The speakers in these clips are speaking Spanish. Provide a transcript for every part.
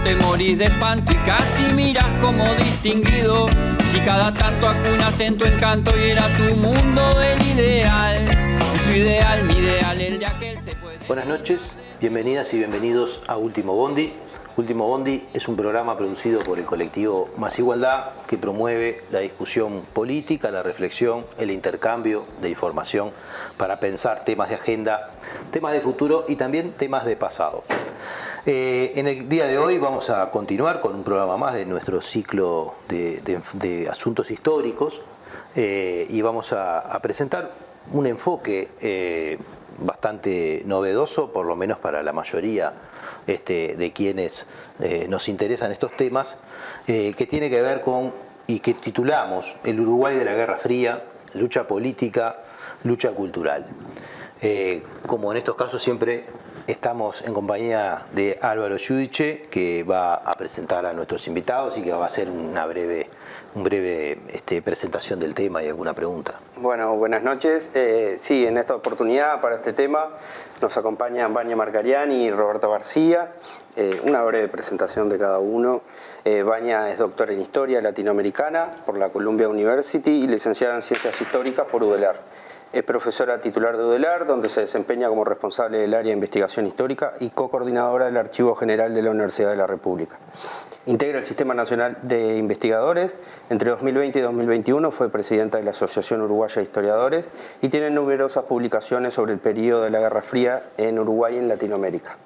te morís de espanto y casi miras como distinguido. Si cada tanto acunas en tu encanto y era tu mundo el ideal. Y su ideal, mi ideal, el de aquel se puede... Buenas noches, bienvenidas y bienvenidos a Último Bondi. Último Bondi es un programa producido por el colectivo Más Igualdad que promueve la discusión política, la reflexión, el intercambio de información para pensar temas de agenda, temas de futuro y también temas de pasado. En el día de hoy vamos a continuar con un programa más de nuestro ciclo de asuntos históricos y vamos a presentar un enfoque bastante novedoso, por lo menos para la mayoría de quienes nos interesan estos temas, que tiene que ver con, y que titulamos, el Uruguay de la Guerra Fría, lucha política, lucha cultural. Como en estos casos siempre estamos en compañía de Álvaro Giudice, que va a presentar a nuestros invitados y que va a hacer una breve presentación del tema y alguna pregunta. Bueno, buenas noches. Sí, en esta oportunidad para este tema nos acompañan Vania Marcariani y Roberto García. Una breve presentación de cada uno. Vania es doctora en Historia Latinoamericana por la Columbia University y licenciada en Ciencias Históricas por UDELAR. Es profesora titular de UDELAR, donde se desempeña como responsable del área de investigación histórica y co-coordinadora del Archivo General de la Universidad de la República. Integra el Sistema Nacional de Investigadores. Entre 2020 y 2021 fue presidenta de la Asociación Uruguaya de Historiadores y tiene numerosas publicaciones sobre el periodo de la Guerra Fría en Uruguay y en Latinoamérica.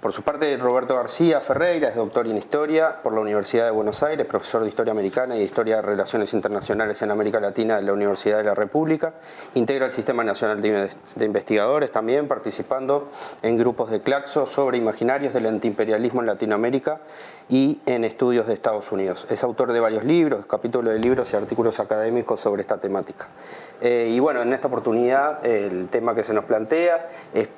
Por su parte, Roberto García Ferreira es doctor en Historia por la Universidad de Buenos Aires, profesor de Historia Americana y de Historia de Relaciones Internacionales en América Latina de la Universidad de la República. Integra el Sistema Nacional de Investigadores también, participando en grupos de Claxo sobre imaginarios del antiimperialismo en Latinoamérica y en estudios de Estados Unidos. Es autor de varios libros, capítulos de libros y artículos académicos sobre esta temática. Y bueno, en esta oportunidad el tema que se nos plantea es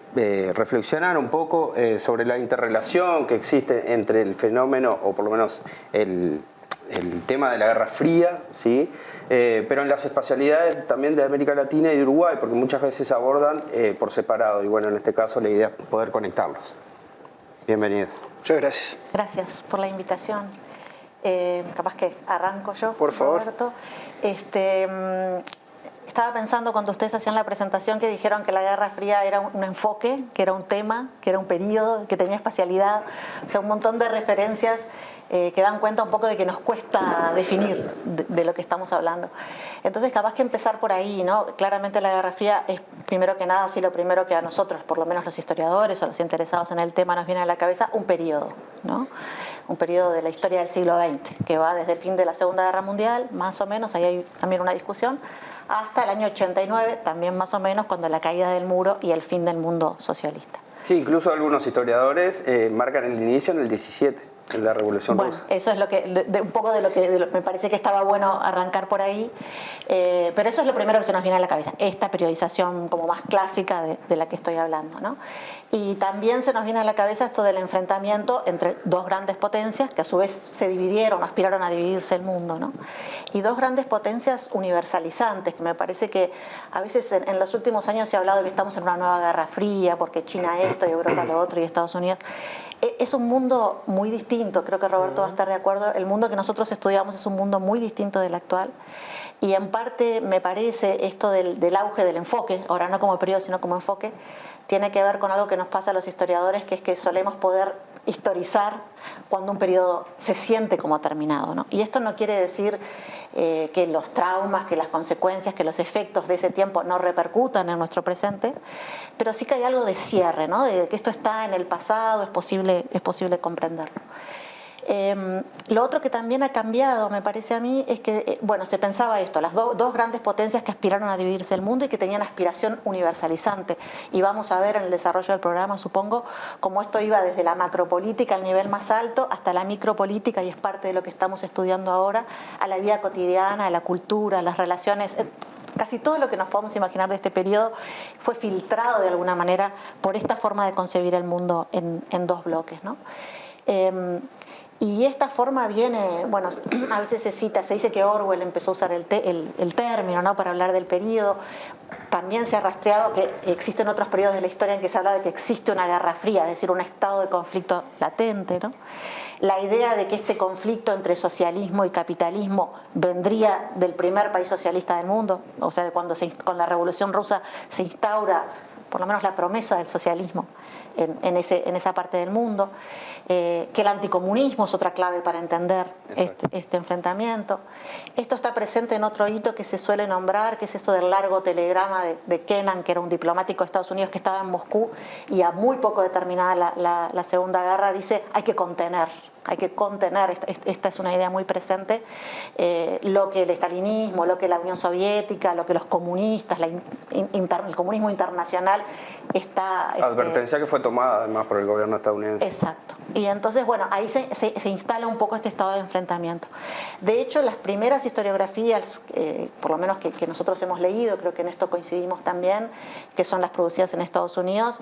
reflexionar un poco sobre la interrelación que existe entre el fenómeno, o por lo menos el tema de la Guerra Fría, ¿sí? Pero en las espacialidades también de América Latina y de Uruguay, porque muchas veces se abordan por separado, y bueno, en este caso la idea es poder conectarlos. Bienvenidos. Muchas gracias. Gracias por la invitación. Capaz que arranco yo, por favor. Roberto. Estaba pensando cuando ustedes hacían la presentación que dijeron que la Guerra Fría era un enfoque, que era un tema, que era un periodo, que tenía espacialidad, o sea, un montón de referencias que dan cuenta un poco de que nos cuesta definir de lo que estamos hablando. Entonces, capaz que empezar por ahí, ¿no? Claramente la Guerra Fría es, primero que nada, sí, lo primero que a nosotros, por lo menos los historiadores o los interesados en el tema, nos viene a la cabeza, un periodo, ¿no? Un periodo de la historia del siglo XX, que va desde el fin de la Segunda Guerra Mundial, más o menos, ahí hay también una discusión, hasta el año 89, también más o menos, cuando la caída del muro y el fin del mundo socialista. Sí, incluso algunos historiadores marcan el inicio en el 17. En la Revolución Rusa. Bueno, eso es lo que, un poco de lo que me parece que estaba bueno arrancar por ahí, pero eso es lo primero que se nos viene a la cabeza, esta periodización como más clásica de la que estoy hablando, ¿no? Y también se nos viene a la cabeza esto del enfrentamiento entre dos grandes potencias que a su vez se dividieron, aspiraron a dividirse el mundo, ¿no? Y dos grandes potencias universalizantes, que me parece que a veces en los últimos años se ha hablado de que estamos en una nueva Guerra Fría, porque China esto y Europa lo otro y Estados Unidos. Es un mundo muy distinto, creo que Roberto va a estar de acuerdo, el mundo que nosotros estudiamos es un mundo muy distinto del actual y en parte me parece esto del auge del enfoque, ahora no como periodo sino como enfoque, tiene que ver con algo que nos pasa a los historiadores, que es que solemos poder historizar cuando un periodo se siente como terminado, ¿no? Y esto no quiere decir que los traumas, que las consecuencias, que los efectos de ese tiempo no repercutan en nuestro presente, pero sí que hay algo de cierre, ¿no? De que esto está en el pasado, es posible comprenderlo. Lo otro que también ha cambiado, me parece a mí, es que, bueno, se pensaba esto, las dos grandes potencias que aspiraron a dividirse el mundo y que tenían aspiración universalizante. Y vamos a ver en el desarrollo del programa, supongo, cómo esto iba desde la macropolítica al nivel más alto hasta la micropolítica, y es parte de lo que estamos estudiando ahora, a la vida cotidiana, a la cultura, a las relaciones. Casi todo lo que nos podemos imaginar de este periodo fue filtrado de alguna manera por esta forma de concebir el mundo en dos bloques, ¿no? Y esta forma viene, bueno, a veces se dice que Orwell empezó a usar el término, ¿no?, para hablar del periodo. También se ha rastreado que existen otros periodos de la historia en que se habla de que existe una guerra fría, es decir, un estado de conflicto latente, ¿no? La idea de que este conflicto entre socialismo y capitalismo vendría del primer país socialista del mundo, o sea, cuando con la Revolución Rusa se instaura por lo menos la promesa del socialismo en esa parte del mundo, que el anticomunismo es otra clave para entender este enfrentamiento. Esto está presente en otro hito que se suele nombrar, que es esto del largo telegrama de Kennan, que era un diplomático de Estados Unidos que estaba en Moscú y a muy poco de terminada la Segunda Guerra dice: hay que contener, esta es una idea muy presente, lo que el estalinismo, lo que la Unión Soviética, lo que los comunistas, el comunismo internacional está... Advertencia que fue tomada además por el gobierno estadounidense. Exacto. Y entonces, bueno, ahí se instala un poco este estado de enfrentamiento. De hecho, las primeras historiografías, por lo menos que nosotros hemos leído, creo que en esto coincidimos también, que son las producidas en Estados Unidos,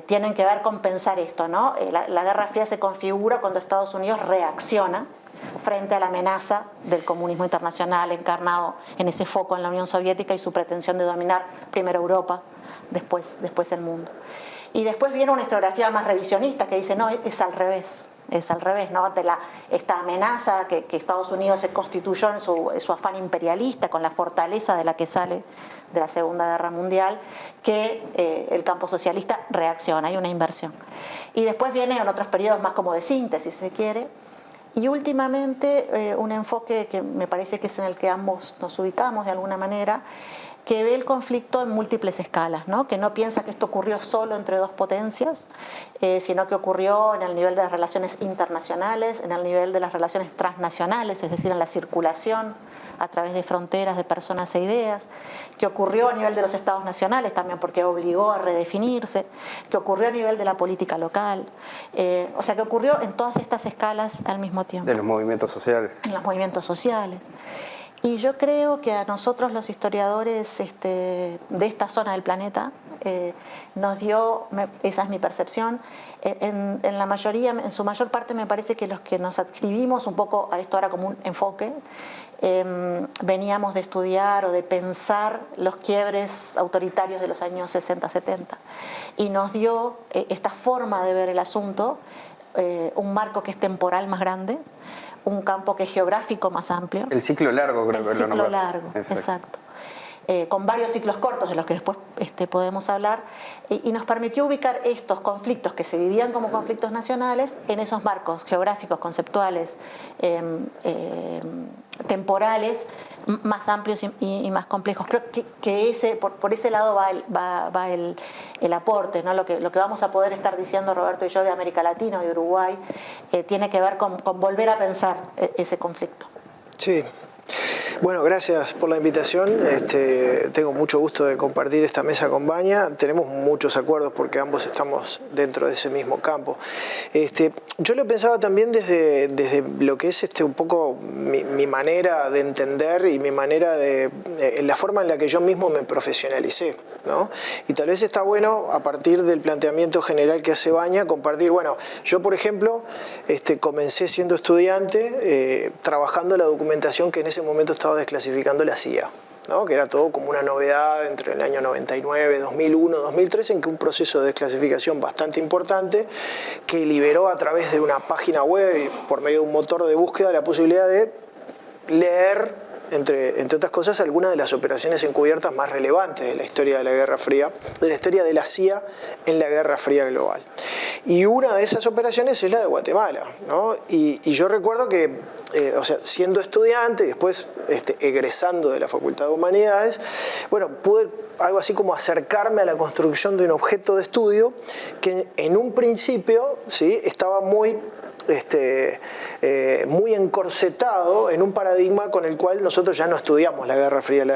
tienen que ver con pensar esto, ¿no? La Guerra Fría se configura cuando Estados Unidos reacciona frente a la amenaza del comunismo internacional encarnado en ese foco en la Unión Soviética y su pretensión de dominar primero Europa, después el mundo. Y después viene una historiografía más revisionista que dice: no, es al revés, ¿no? Ante esta amenaza que Estados Unidos se constituyó en su afán imperialista, con la fortaleza de la que sale de la Segunda Guerra Mundial, que el campo socialista reacciona, hay una inversión. Y después vienen otros periodos más como de síntesis, si se quiere. Y últimamente un enfoque que me parece que es en el que ambos nos ubicamos de alguna manera, que ve el conflicto en múltiples escalas, ¿no? Que no piensa que esto ocurrió solo entre dos potencias, sino que ocurrió en el nivel de las relaciones internacionales, en el nivel de las relaciones transnacionales, es decir, en la circulación a través de fronteras de personas e ideas, que ocurrió a nivel de los estados nacionales también porque obligó a redefinirse, que ocurrió a nivel de la política local, o sea, que ocurrió en todas estas escalas al mismo tiempo. De los movimientos sociales. En los movimientos sociales. Y yo creo que a nosotros los historiadores de esta zona del planeta nos dio, esa es mi percepción, en la mayoría, en su mayor parte me parece que los que nos adscribimos un poco a esto ahora como un enfoque, veníamos de estudiar o de pensar los quiebres autoritarios de los años 60-70 y nos dio esta forma de ver el asunto, un marco que es temporal más grande, un campo que es geográfico más amplio. El ciclo largo, creo que el ciclo largo, exacto. Con varios ciclos cortos de los que después podemos hablar, y nos permitió ubicar estos conflictos que se vivían como conflictos nacionales en esos marcos geográficos, conceptuales, temporales, más amplios y más complejos. Creo que por ese lado va el aporte, ¿no? Lo que vamos a poder estar diciendo Roberto y yo de América Latina y de Uruguay tiene que ver con volver a pensar ese conflicto. Sí. Bueno, gracias por la invitación. Tengo mucho gusto de compartir esta mesa con Vania. Tenemos muchos acuerdos porque ambos estamos dentro de ese mismo campo. Yo lo pensaba también desde lo que es un poco mi manera de entender y mi manera la forma en la que yo mismo me profesionalicé, ¿no? Y tal vez está bueno, a partir del planteamiento general que hace Vania, compartir. Bueno, yo por ejemplo comencé siendo estudiante trabajando la documentación que en ese momento estaba desclasificando la CIA, ¿no? Que era todo como una novedad entre el año 99, 2001, 2003, en que un proceso de desclasificación bastante importante que liberó a través de una página web y por medio de un motor de búsqueda la posibilidad de leer, entre otras cosas, algunas de las operaciones encubiertas más relevantes de la historia de la Guerra Fría, de la historia de la CIA en la Guerra Fría global. Y una de esas operaciones es la de Guatemala, ¿no? Y yo recuerdo que, siendo estudiante y después egresando de la Facultad de Humanidades, bueno, pude algo así como acercarme a la construcción de un objeto de estudio que en un principio, ¿sí?, estaba muy encorsetado en un paradigma con el cual nosotros ya no estudiamos la Guerra Fría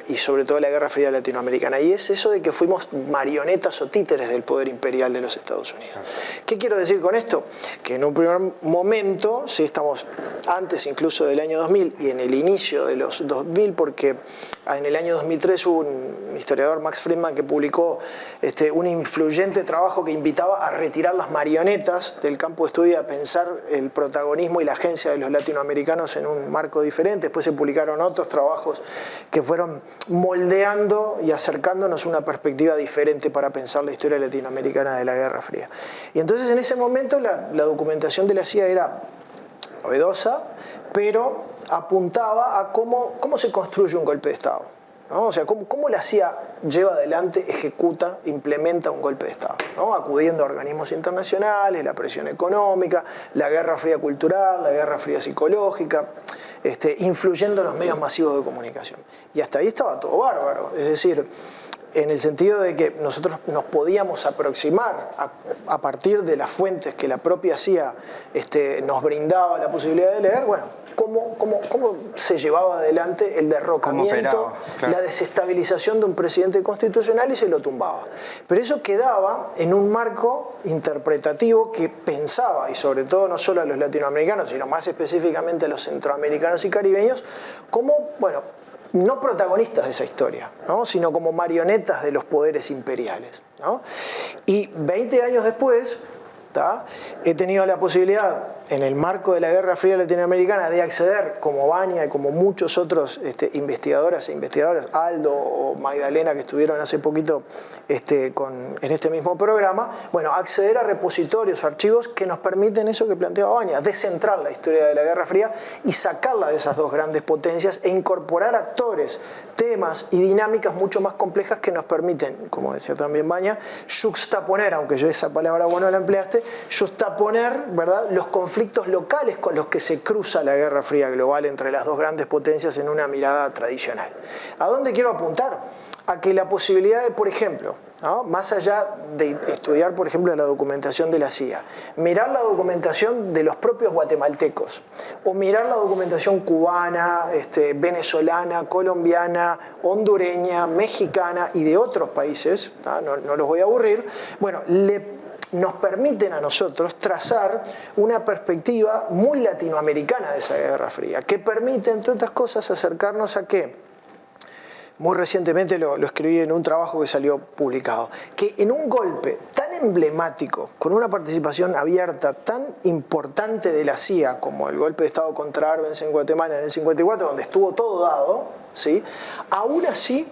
y sobre todo la Guerra Fría latinoamericana, y es eso de que fuimos marionetas o títeres del poder imperial de los Estados Unidos. ¿Qué quiero decir con esto? Que en un primer momento, sí, estamos antes incluso del año 2000 y en el inicio de los 2000, porque en el año 2003 hubo un historiador, Max Friedman, que publicó un influyente trabajo que invitaba a retirar las marionetas del campo de estudio y a pensar pensar el protagonismo y la agencia de los latinoamericanos en un marco diferente. Después se publicaron otros trabajos que fueron moldeando y acercándonos una perspectiva diferente para pensar la historia latinoamericana de la Guerra Fría. Y entonces en ese momento la documentación de la CIA era novedosa, pero apuntaba a cómo se construye un golpe de Estado, ¿no? O sea, cómo la CIA lleva adelante, ejecuta, implementa un golpe de Estado, ¿no? Acudiendo a organismos internacionales, la presión económica, la Guerra Fría cultural, la Guerra Fría psicológica, influyendo en los medios masivos de comunicación. Y hasta ahí estaba todo bárbaro, es decir, en el sentido de que nosotros nos podíamos aproximar a partir de las fuentes que la propia CIA nos brindaba la posibilidad de leer, bueno, cómo se llevaba adelante el derrocamiento, claro, la desestabilización de un presidente constitucional y se lo tumbaba. Pero eso quedaba en un marco interpretativo que pensaba, y sobre todo no solo a los latinoamericanos, sino más específicamente a los centroamericanos y caribeños, como, bueno, no protagonistas de esa historia, ¿no? Sino como marionetas de los poderes imperiales, ¿no? Y 20 años después, he tenido la posibilidad, en el marco de la Guerra Fría Latinoamericana, de acceder, como Vania y como muchos otros investigadoras e investigadores, Aldo o Magdalena, que estuvieron hace poquito en este mismo programa, bueno, acceder a repositorios, archivos que nos permiten eso que planteaba Vania, descentrar la historia de la Guerra Fría y sacarla de esas dos grandes potencias e incorporar actores, temas y dinámicas mucho más complejas que nos permiten, como decía también Vania, juxtaponer, aunque yo esa palabra bueno la empleaste, juxtaponer, ¿verdad?, los conflictos locales con los que se cruza la Guerra Fría global entre las dos grandes potencias en una mirada tradicional. ¿A dónde quiero apuntar? A que la posibilidad de, por ejemplo, ¿no?, más allá de estudiar, por ejemplo, la documentación de la CIA, mirar la documentación de los propios guatemaltecos, o mirar la documentación cubana, venezolana, colombiana, hondureña, mexicana y de otros países, no los voy a aburrir, bueno, nos permiten a nosotros trazar una perspectiva muy latinoamericana de esa Guerra Fría, que permite, entre otras cosas, acercarnos a que, muy recientemente lo escribí en un trabajo que salió publicado, que en un golpe tan emblemático, con una participación abierta tan importante de la CIA, como el golpe de Estado contra Arbenz en Guatemala en el 54, donde estuvo todo dado, ¿sí?, aún así,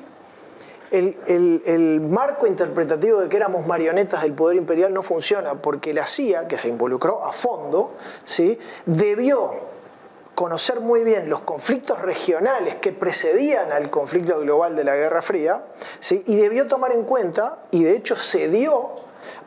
el marco interpretativo de que éramos marionetas del poder imperial no funciona, porque la CIA, que se involucró a fondo, ¿sí?, debió conocer muy bien los conflictos regionales que precedían al conflicto global de la Guerra Fría, ¿sí?, y debió tomar en cuenta, y de hecho cedió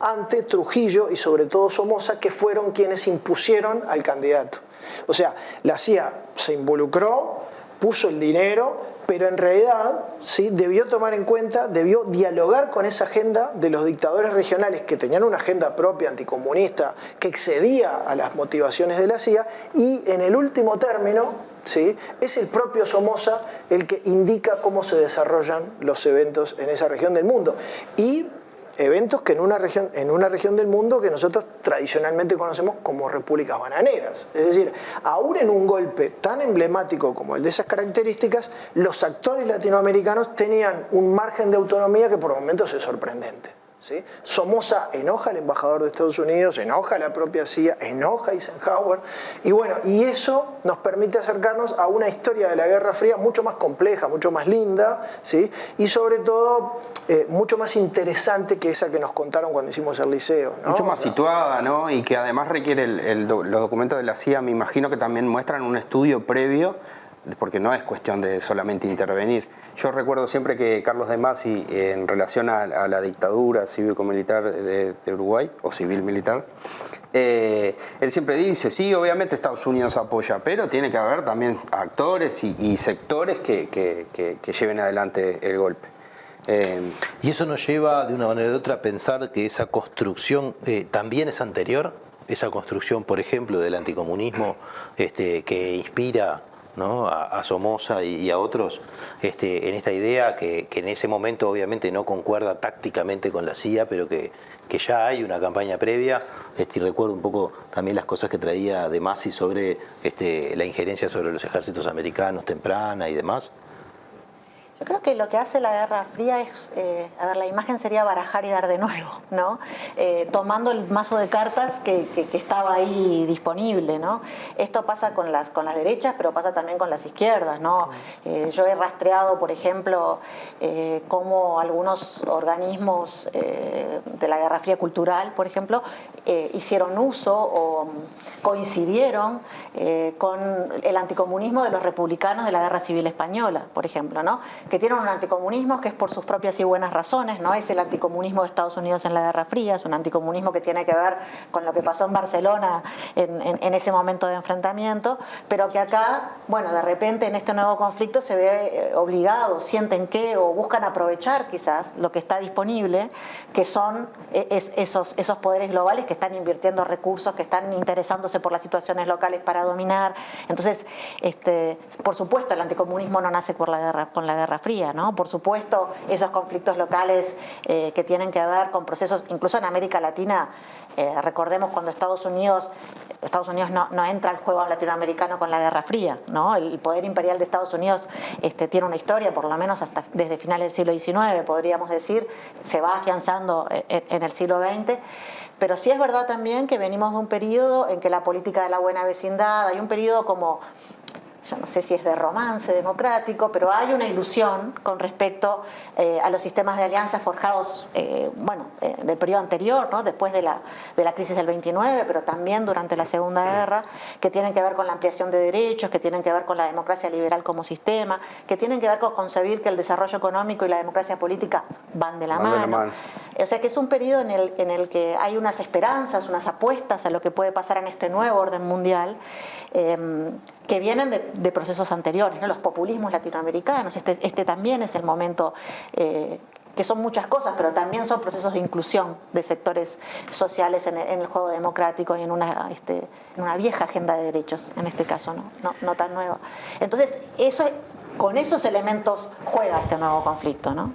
ante Trujillo y sobre todo Somoza, que fueron quienes impusieron al candidato. O sea, la CIA se involucró, puso el dinero, pero en realidad, ¿sí?, debió tomar en cuenta, debió dialogar con esa agenda de los dictadores regionales que tenían una agenda propia anticomunista que excedía a las motivaciones de la CIA, y en el último término, ¿sí?, es el propio Somoza el que indica cómo se desarrollan los eventos en esa región del mundo. Y eventos que en una región del mundo que nosotros tradicionalmente conocemos como repúblicas bananeras. Es decir, aún en un golpe tan emblemático como el de esas características, los actores latinoamericanos tenían un margen de autonomía que por momentos es sorprendente, ¿sí? Somoza enoja al embajador de Estados Unidos, enoja a la propia CIA, enoja a Eisenhower, y bueno, y eso nos permite acercarnos a una historia de la Guerra Fría mucho más compleja, mucho más linda, ¿sí?, y sobre todo mucho más interesante que esa que nos contaron cuando hicimos el liceo, ¿no? Mucho más situada, ¿no? Y que además requiere los documentos de la CIA, me imagino que también muestran un estudio previo, porque no es cuestión de solamente intervenir. Yo recuerdo siempre que Carlos de Masi, en relación a la dictadura cívico-militar de Uruguay, o civil-militar, él siempre dice, sí, obviamente Estados Unidos apoya, pero tiene que haber también actores y sectores que lleven adelante el golpe. ¿Y eso nos lleva de una manera u otra a pensar que esa construcción también es anterior? Esa construcción, por ejemplo, del anticomunismo que inspira, ¿no?, a Somoza y a otros en esta idea que en ese momento obviamente no concuerda tácticamente con la CIA, pero que ya hay una campaña previa. Y recuerdo un poco también las cosas que traía de Masi sobre la injerencia sobre los ejércitos americanos temprana y demás. Yo creo que lo que hace la Guerra Fría es, la imagen sería barajar y dar de nuevo, ¿no? Tomando el mazo de cartas que estaba ahí disponible, ¿no? Esto pasa con las derechas, pero pasa también con las izquierdas, ¿no? Yo he rastreado, por ejemplo, cómo algunos organismos de la Guerra Fría cultural, por ejemplo, hicieron uso o coincidieron con el anticomunismo de los republicanos de la Guerra Civil Española, por ejemplo, ¿no? Que tienen un anticomunismo que es por sus propias y buenas razones, no es el anticomunismo de Estados Unidos en la Guerra Fría, es un anticomunismo que tiene que ver con lo que pasó en Barcelona en ese momento de enfrentamiento, pero que acá, bueno, de repente en este nuevo conflicto se ve obligado, sienten que o buscan aprovechar quizás lo que está disponible, que son esos poderes globales que están invirtiendo recursos, que están interesándose por las situaciones locales para dominar. Entonces, por supuesto, el anticomunismo no nace con la Guerra Fría, ¿no? Por supuesto, esos conflictos locales que tienen que ver con procesos, incluso en América Latina, recordemos cuando Estados Unidos no entra al juego latinoamericano con la Guerra Fría, ¿no? El poder imperial de Estados Unidos tiene una historia, por lo menos hasta desde finales del siglo XIX, podríamos decir, se va afianzando en el siglo XX. Pero sí es verdad también que venimos de un periodo en que la política de la buena vecindad, hay un periodo como, yo no sé si es de romance democrático, pero hay una ilusión con respecto a los sistemas de alianzas forjados, del periodo anterior, ¿no? Después de la crisis del 29, pero también durante la Segunda Guerra, que tienen que ver con la ampliación de derechos, que tienen que ver con la democracia liberal como sistema, que tienen que ver con concebir que el desarrollo económico y la democracia política van de la mano. O sea que es un periodo en el que hay unas esperanzas, unas apuestas a lo que puede pasar en este nuevo orden mundial, que vienen de procesos anteriores, ¿no? Los populismos latinoamericanos, este también es el momento, que son muchas cosas, pero también son procesos de inclusión de sectores sociales en el juego democrático y en una vieja agenda de derechos, en este caso, no tan nueva. Entonces, con esos elementos juega este nuevo conflicto, ¿no?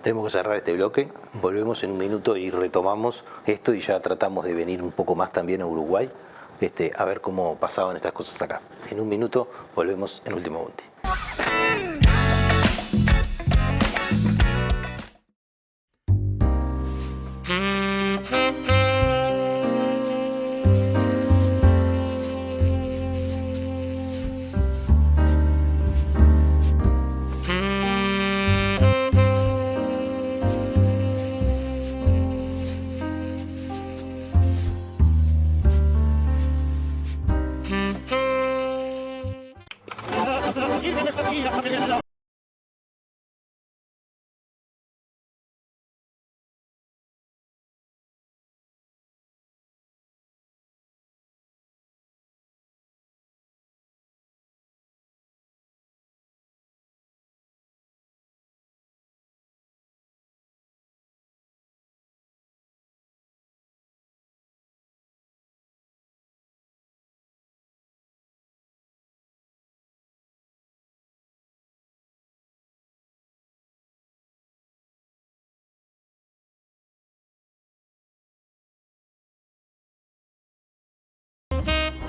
Tenemos que cerrar este bloque, volvemos en un minuto y retomamos esto y ya tratamos de venir un poco más también a Uruguay, a ver cómo pasaban estas cosas acá. En un minuto volvemos en Último Bondi.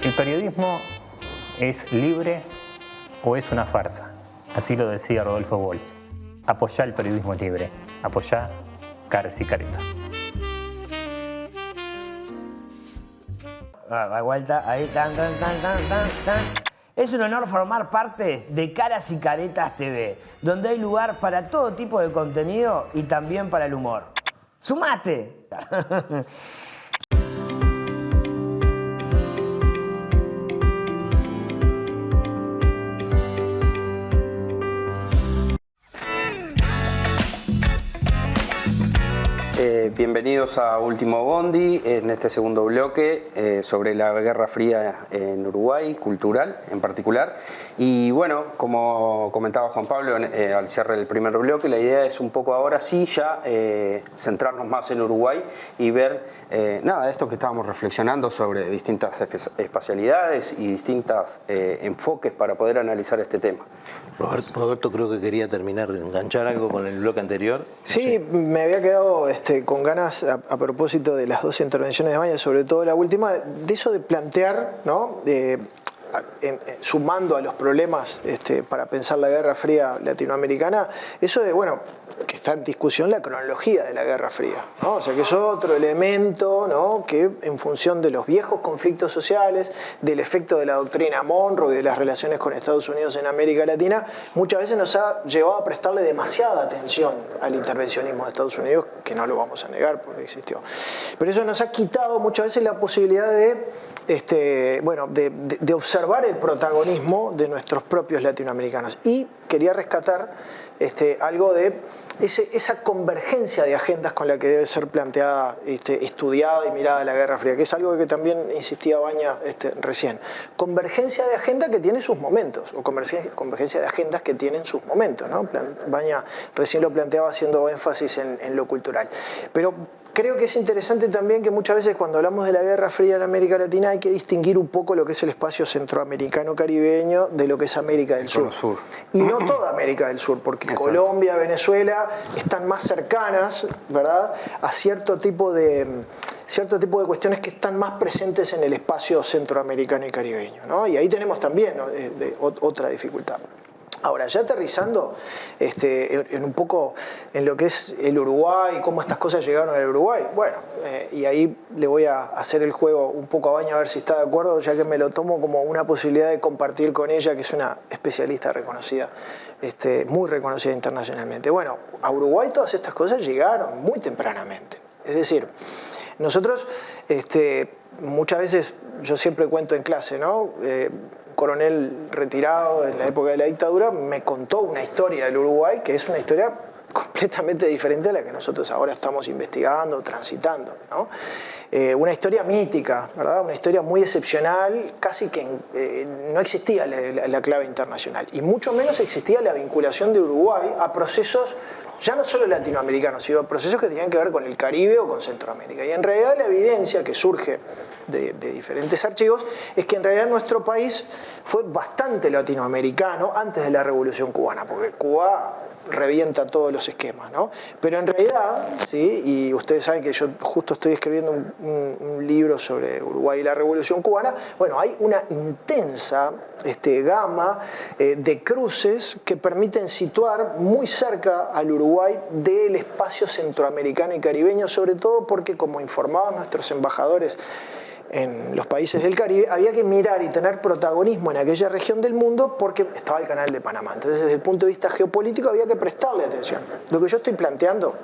¿El periodismo es libre o es una farsa? Así lo decía Rodolfo Walsh. Apoyá el periodismo libre. Apoyá Caras y Caretas. Da vuelta, ahí, tan. Es un honor formar parte de Caras y Caretas TV, donde hay lugar para todo tipo de contenido y también para el humor. ¡Sumate! Bienvenidos a Último Bondi, en este segundo bloque sobre la Guerra Fría en Uruguay, cultural en particular. Y bueno, como comentaba Juan Pablo al cierre del primer bloque, la idea es un poco ahora sí ya centrarnos más en Uruguay y ver esto que estábamos reflexionando sobre distintas espacialidades y distintos enfoques para poder analizar este tema. Roberto creo que quería terminar de enganchar algo con el bloque anterior. Sí, me había quedado con ganas, a propósito de las dos intervenciones de Baña, sobre todo la última, de eso de plantear, ¿no? sumando a los problemas para pensar la Guerra Fría latinoamericana, eso de, bueno, que está en discusión la cronología de la Guerra Fría, ¿no? O sea, que es otro elemento, ¿no?, que en función de los viejos conflictos sociales, del efecto de la doctrina Monroe y de las relaciones con Estados Unidos en América Latina, muchas veces nos ha llevado a prestarle demasiada atención al intervencionismo de Estados Unidos, que no lo vamos a negar porque existió. Pero eso nos ha quitado muchas veces la posibilidad de observar el protagonismo de nuestros propios latinoamericanos. Y quería rescatar algo de esa convergencia de agendas con la que debe ser planteada, estudiada y mirada la Guerra Fría, que es algo que también insistía Baña recién. Convergencia de agenda que tiene sus momentos, o convergencia de agendas que tienen sus momentos, ¿no? Baña recién lo planteaba haciendo énfasis en lo cultural. Pero creo que es interesante también que muchas veces cuando hablamos de la Guerra Fría en América Latina hay que distinguir un poco lo que es el espacio centroamericano-caribeño de lo que es América del Sur. Y no toda América del Sur, porque exacto, Colombia, Venezuela están más cercanas, ¿verdad?, a cierto tipo de cuestiones que están más presentes en el espacio centroamericano y caribeño, ¿no? Y ahí tenemos también, ¿no?, otra dificultad. Ahora, ya aterrizando en un poco en lo que es el Uruguay, cómo estas cosas llegaron al Uruguay, bueno, y ahí le voy a hacer el juego un poco a Baña a ver si está de acuerdo, ya que me lo tomo como una posibilidad de compartir con ella, que es una especialista reconocida, muy reconocida internacionalmente. Bueno, a Uruguay todas estas cosas llegaron muy tempranamente. Es decir, nosotros muchas veces, yo siempre cuento en clase, ¿no?, coronel retirado en la época de la dictadura me contó una historia del Uruguay que es una historia completamente diferente a la que nosotros ahora estamos investigando, transitando, ¿no? Una historia mítica, ¿verdad? Una historia muy excepcional, casi que no existía la clave internacional y mucho menos existía la vinculación de Uruguay a procesos ya no solo latinoamericanos, sino procesos que tenían que ver con el Caribe o con Centroamérica. Y en realidad la evidencia que surge de diferentes archivos es que en realidad nuestro país fue bastante latinoamericano antes de la Revolución Cubana, porque Cuba revienta todos los esquemas, ¿no? Pero en realidad, ¿sí?, y ustedes saben que yo justo estoy escribiendo un libro sobre Uruguay y la Revolución Cubana, bueno, hay una intensa gama de cruces que permiten situar muy cerca al Uruguay del espacio centroamericano y caribeño, sobre todo porque, como informaban nuestros embajadores en los países del Caribe, había que mirar y tener protagonismo en aquella región del mundo porque estaba el Canal de Panamá. Entonces, desde el punto de vista geopolítico había que prestarle atención. Lo que yo estoy planteando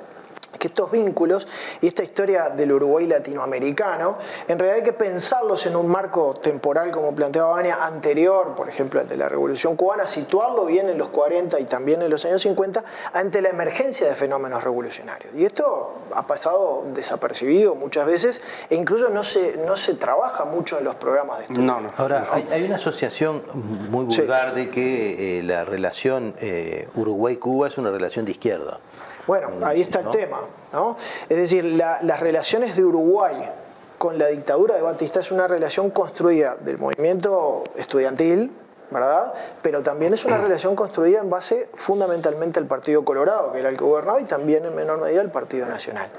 es que estos vínculos y esta historia del Uruguay latinoamericano, en realidad hay que pensarlos en un marco temporal, como planteaba Baña, anterior, por ejemplo, al de la Revolución Cubana, situarlo bien en los 40 y también en los años 50, ante la emergencia de fenómenos revolucionarios. Y esto ha pasado desapercibido muchas veces e incluso no se trabaja mucho en los programas de estudio. No. Ahora, hay una asociación muy vulgar de que la relación Uruguay-Cuba es una relación de izquierda. Bueno, ahí está el tema, ¿no? Es decir, las relaciones de Uruguay con la dictadura de Batista es una relación construida del movimiento estudiantil, ¿verdad? Pero también es una relación construida en base fundamentalmente al Partido Colorado, que era el que gobernaba, y también en menor medida al Partido Nacional,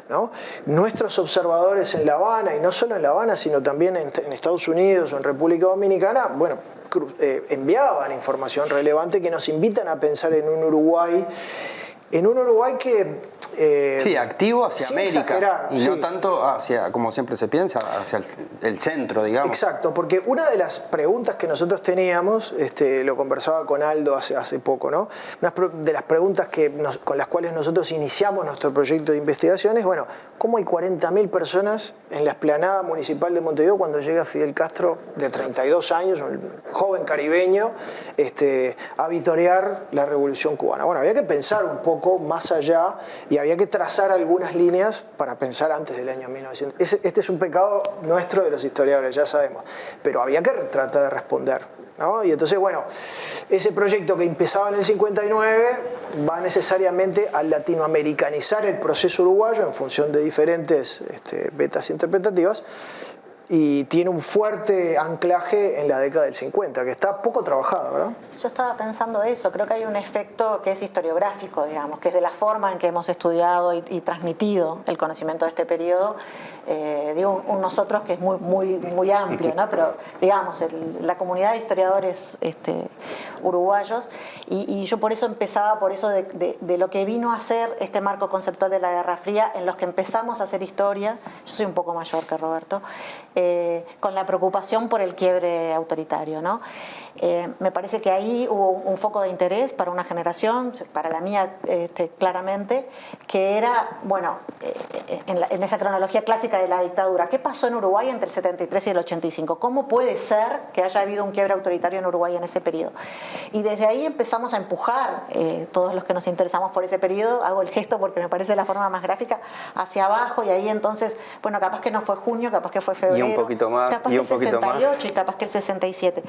¿no? Nuestros observadores en La Habana, y no solo en La Habana, sino también en Estados Unidos o en República Dominicana, bueno, enviaban información relevante que nos invitan a pensar en un Uruguay que sí, activo hacia América exagerar, y no tanto hacia, como siempre se piensa, hacia el centro, digamos. Exacto, porque una de las preguntas que nosotros teníamos, lo conversaba con Aldo hace poco, ¿no? Una de las preguntas con las cuales nosotros iniciamos nuestro proyecto de investigación es, bueno, ¿cómo hay 40.000 personas en la explanada municipal de Montevideo cuando llega Fidel Castro, de 32 años, un joven caribeño, a vitorear la Revolución Cubana? Bueno, había que pensar un poco más allá y había que trazar algunas líneas para pensar antes del año 1900. Este es un pecado nuestro de los historiadores, ya sabemos, pero había que tratar de responder, ¿no? Y entonces, bueno, ese proyecto que empezaba en el 59 va necesariamente a latinoamericanizar el proceso uruguayo en función de diferentes vetas interpretativas, y tiene un fuerte anclaje en la década del 50, que está poco trabajada, ¿verdad? Yo estaba pensando eso, creo que hay un efecto que es historiográfico, digamos, que es de la forma en que hemos estudiado y transmitido el conocimiento de este periodo. Digo, un nosotros que es muy amplio, ¿no? Pero digamos, la comunidad de historiadores uruguayos, y yo por eso empezaba por eso de lo que vino a ser este marco conceptual de la Guerra Fría, en los que empezamos a hacer historia. Yo soy un poco mayor que Roberto, con la preocupación por el quiebre autoritario, ¿no? Me parece que ahí hubo un foco de interés para una generación, para la mía claramente, que era, bueno, en esa cronología clásica de la dictadura, ¿qué pasó en Uruguay entre el 73 y el 85? ¿Cómo puede ser que haya habido un quiebre autoritario en Uruguay en ese periodo? Y desde ahí empezamos a empujar, todos los que nos interesamos por ese periodo, hago el gesto porque me parece la forma más gráfica, hacia abajo, y ahí entonces, bueno, capaz que no fue junio, capaz que fue febrero, y un poquito más, capaz y que un el poquito 68 más. y capaz que el 67.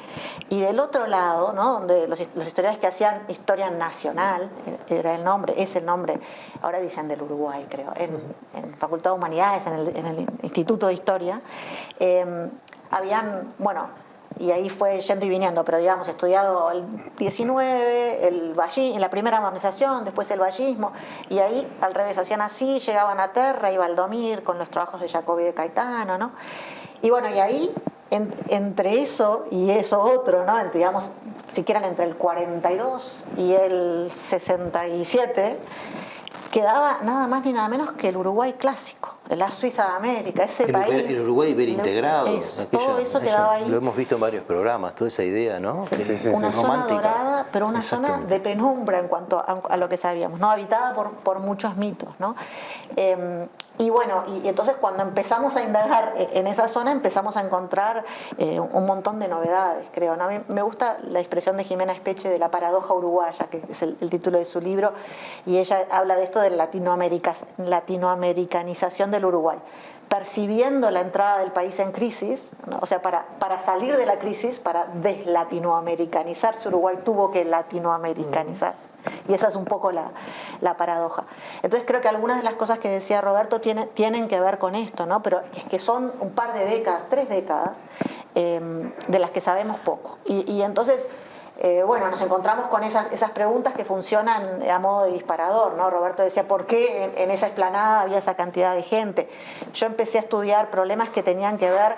Y del otro lado, ¿no? Donde los historiadores que hacían historia nacional, era el nombre, es el nombre, ahora dicen del Uruguay, creo, en Facultad de Humanidades, en el Instituto de Historia, habían, bueno, y ahí fue yendo y viniendo, pero digamos, estudiado el 19, en la primera modernización, después el vallismo, y ahí al revés, hacían así, llegaban a Terra y Valdomir con los trabajos de Jacobi y de Caetano, ¿no? Y bueno, y ahí, entre eso y eso otro, ¿no? Digamos, si quieren, entre el 42 y el 67, quedaba nada más ni nada menos que el Uruguay clásico, la Suiza de América, ese país. El Uruguay hiperintegrado. Todo eso quedaba ahí. Lo hemos visto en varios programas, toda esa idea, ¿no? Sí, una zona dorada, pero una zona de penumbra en cuanto a lo que sabíamos, ¿no? Habitada por muchos mitos, ¿no? Y bueno, y entonces cuando empezamos a indagar en esa zona empezamos a encontrar un montón de novedades, creo, ¿no? A mí me gusta la expresión de Jimena Espeche de la paradoja uruguaya, que es el título de su libro, y ella habla de esto de la latinoamericanización del Uruguay, percibiendo la entrada del país en crisis, ¿no? O sea, para salir de la crisis, para deslatinoamericanizarse, Uruguay tuvo que latinoamericanizarse. Y esa es un poco la paradoja. Entonces creo que algunas de las cosas que decía Roberto tienen que ver con esto, ¿no? Pero es que son un par de décadas, 3 décadas, de las que sabemos poco. Y entonces, bueno, nos encontramos con esas preguntas que funcionan a modo de disparador, ¿no? Roberto decía, ¿por qué en esa explanada había esa cantidad de gente? Yo empecé a estudiar problemas que tenían que ver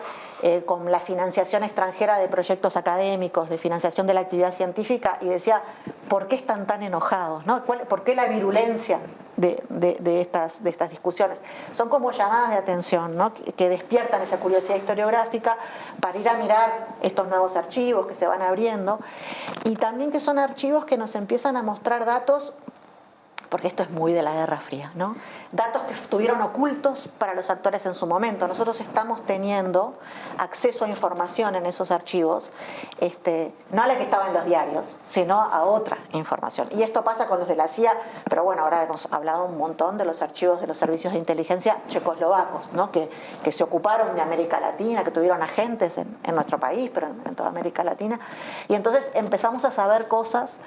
con la financiación extranjera de proyectos académicos, de financiación de la actividad científica, y decía, ¿por qué están tan enojados, ¿no? ¿Por qué la virulencia de estas discusiones? Son como llamadas de atención, ¿no? que despiertan esa curiosidad historiográfica para ir a mirar estos nuevos archivos que se van abriendo, y también que son archivos que nos empiezan a mostrar datos, porque esto es muy de la Guerra Fría, ¿no? Datos que estuvieron ocultos para los actores en su momento. Nosotros estamos teniendo acceso a información en esos archivos, no a la que estaba en los diarios, sino a otra información. Y esto pasa con los de la CIA, pero bueno, ahora hemos hablado un montón de los archivos de los servicios de inteligencia checoslovacos, ¿no? que se ocuparon de América Latina, que tuvieron agentes en nuestro país, pero en toda América Latina. Y entonces empezamos a saber cosas,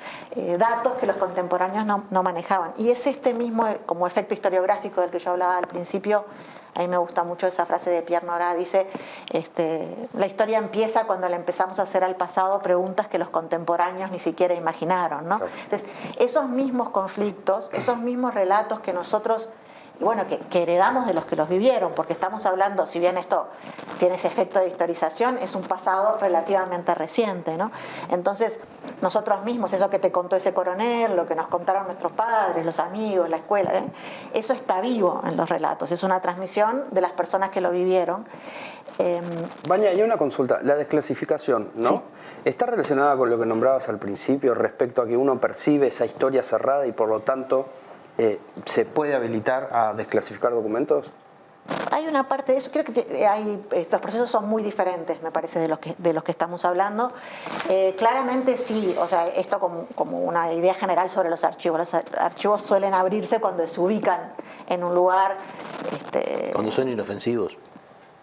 datos que los contemporáneos no manejaban. Y es este mismo como efecto historiográfico del que yo hablaba al principio. A mí me gusta mucho esa frase de Pierre Nora, dice, la historia empieza cuando le empezamos a hacer al pasado preguntas que los contemporáneos ni siquiera imaginaron, ¿no? Entonces, esos mismos conflictos, esos mismos relatos que nosotros, bueno, que heredamos de los que los vivieron, porque estamos hablando, si bien esto tiene ese efecto de historización, es un pasado relativamente reciente, ¿no? Entonces, nosotros mismos, eso que te contó ese coronel, lo que nos contaron nuestros padres, los amigos, la escuela, eso está vivo en los relatos, es una transmisión de las personas que lo vivieron. Vania, hay una consulta, la desclasificación, ¿no? Sí. ¿Está relacionada con lo que nombrabas al principio respecto a que uno percibe esa historia cerrada y por lo tanto se puede habilitar a desclasificar documentos? Hay una parte de eso, creo que estos procesos son muy diferentes, me parece, de los que estamos hablando. Claramente sí, o sea, esto como una idea general sobre los archivos. Los archivos suelen abrirse cuando se ubican en un lugar... Cuando son inofensivos.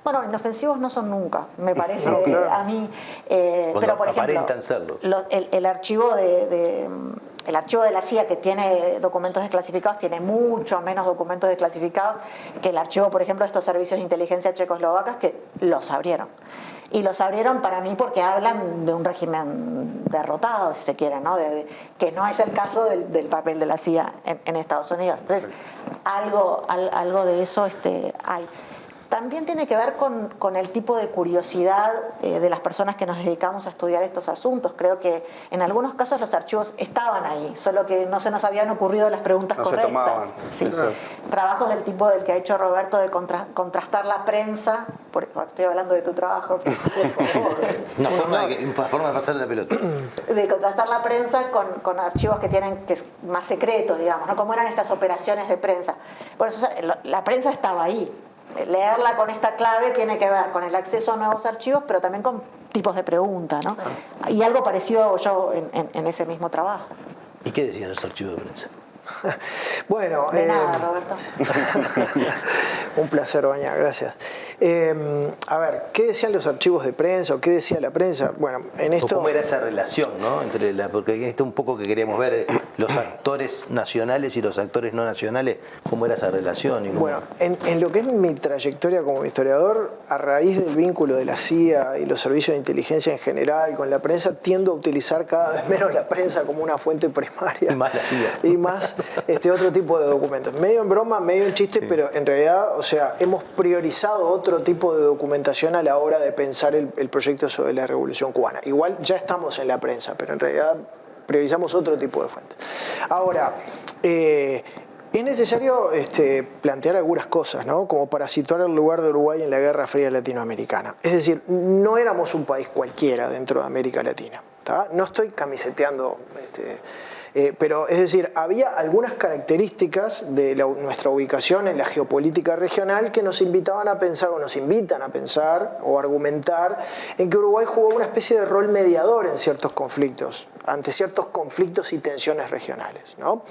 Bueno, inofensivos no son nunca, me parece a mí. Pero por ejemplo, aparentan serlo. El archivo el archivo de la CIA, que tiene documentos desclasificados, tiene mucho menos documentos desclasificados que el archivo, por ejemplo, de estos servicios de inteligencia checoslovacas, que los abrieron. Y los abrieron para mí porque hablan de un régimen derrotado, si se quiere, ¿no? Que no es el caso del papel de la CIA en Estados Unidos. Entonces, algo de eso hay. También tiene que ver con el tipo de curiosidad de las personas que nos dedicamos a estudiar estos asuntos. Creo que en algunos casos los archivos estaban ahí, solo que no se nos habían ocurrido las preguntas correctas. Sí. Trabajos del tipo del que ha hecho Roberto, de contrastar la prensa. Estoy hablando de tu trabajo, por favor. Una forma de pasarle la pelota. De contrastar la prensa con archivos que tienen más secretos, digamos, ¿no? Como eran estas operaciones de prensa. Por eso la prensa estaba ahí. Leerla con esta clave tiene que ver con el acceso a nuevos archivos, pero también con tipos de preguntas, ¿no? Y algo parecido hago yo en ese mismo trabajo. ¿Y qué decían los archivos de prensa? Bueno, de nada, Roberto. Un placer, Baña, gracias. A ver, ¿qué decían los archivos de prensa o qué decía la prensa? Bueno, en esto... ¿Cómo era esa relación, no? Porque esto un poco que queríamos ver, los actores nacionales y los actores no nacionales, ¿cómo era esa relación? Y bueno, en lo que es mi trayectoria como historiador, a raíz del vínculo de la CIA y los servicios de inteligencia en general con la prensa, tiendo a utilizar cada vez menos la prensa como una fuente primaria. Y más la CIA. Y más otro tipo de documentos. Medio en broma, medio en chiste, sí. Pero en realidad, o sea, hemos priorizado otro tipo de documentación a la hora de pensar el proyecto sobre la Revolución Cubana. Igual ya estamos en la prensa, pero en realidad priorizamos otro tipo de fuentes. Ahora, es necesario plantear algunas cosas, ¿no? Como para situar el lugar de Uruguay en la Guerra Fría latinoamericana. Es decir, no éramos un país cualquiera dentro de América Latina, ¿tá? No estoy camiseteando... pero es decir, había algunas características de nuestra ubicación en la geopolítica regional que nos invitaban a pensar, o nos invitan a pensar o argumentar en que Uruguay jugó una especie de rol mediador en ciertos conflictos, ante ciertos conflictos y tensiones regionales, ¿no?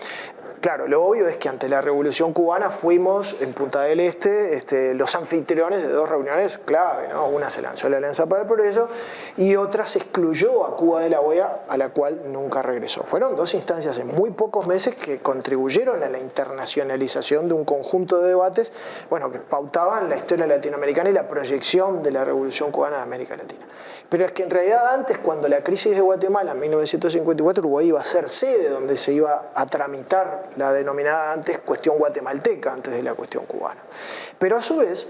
Claro, lo obvio es que ante la Revolución Cubana fuimos en Punta del Este los anfitriones de dos reuniones clave, ¿no? Una se lanzó la Alianza para el Progreso y otra se excluyó a Cuba de la OEA, a la cual nunca regresó. Fueron dos instancias en muy pocos meses que contribuyeron a la internacionalización de un conjunto de debates, bueno, que pautaban la historia latinoamericana y la proyección de la Revolución Cubana en América Latina. Pero es que en realidad antes, cuando la crisis de Guatemala en 1954, Uruguay iba a ser sede donde se iba a tramitar la denominada antes cuestión guatemalteca, antes de la cuestión cubana. Pero a su vez,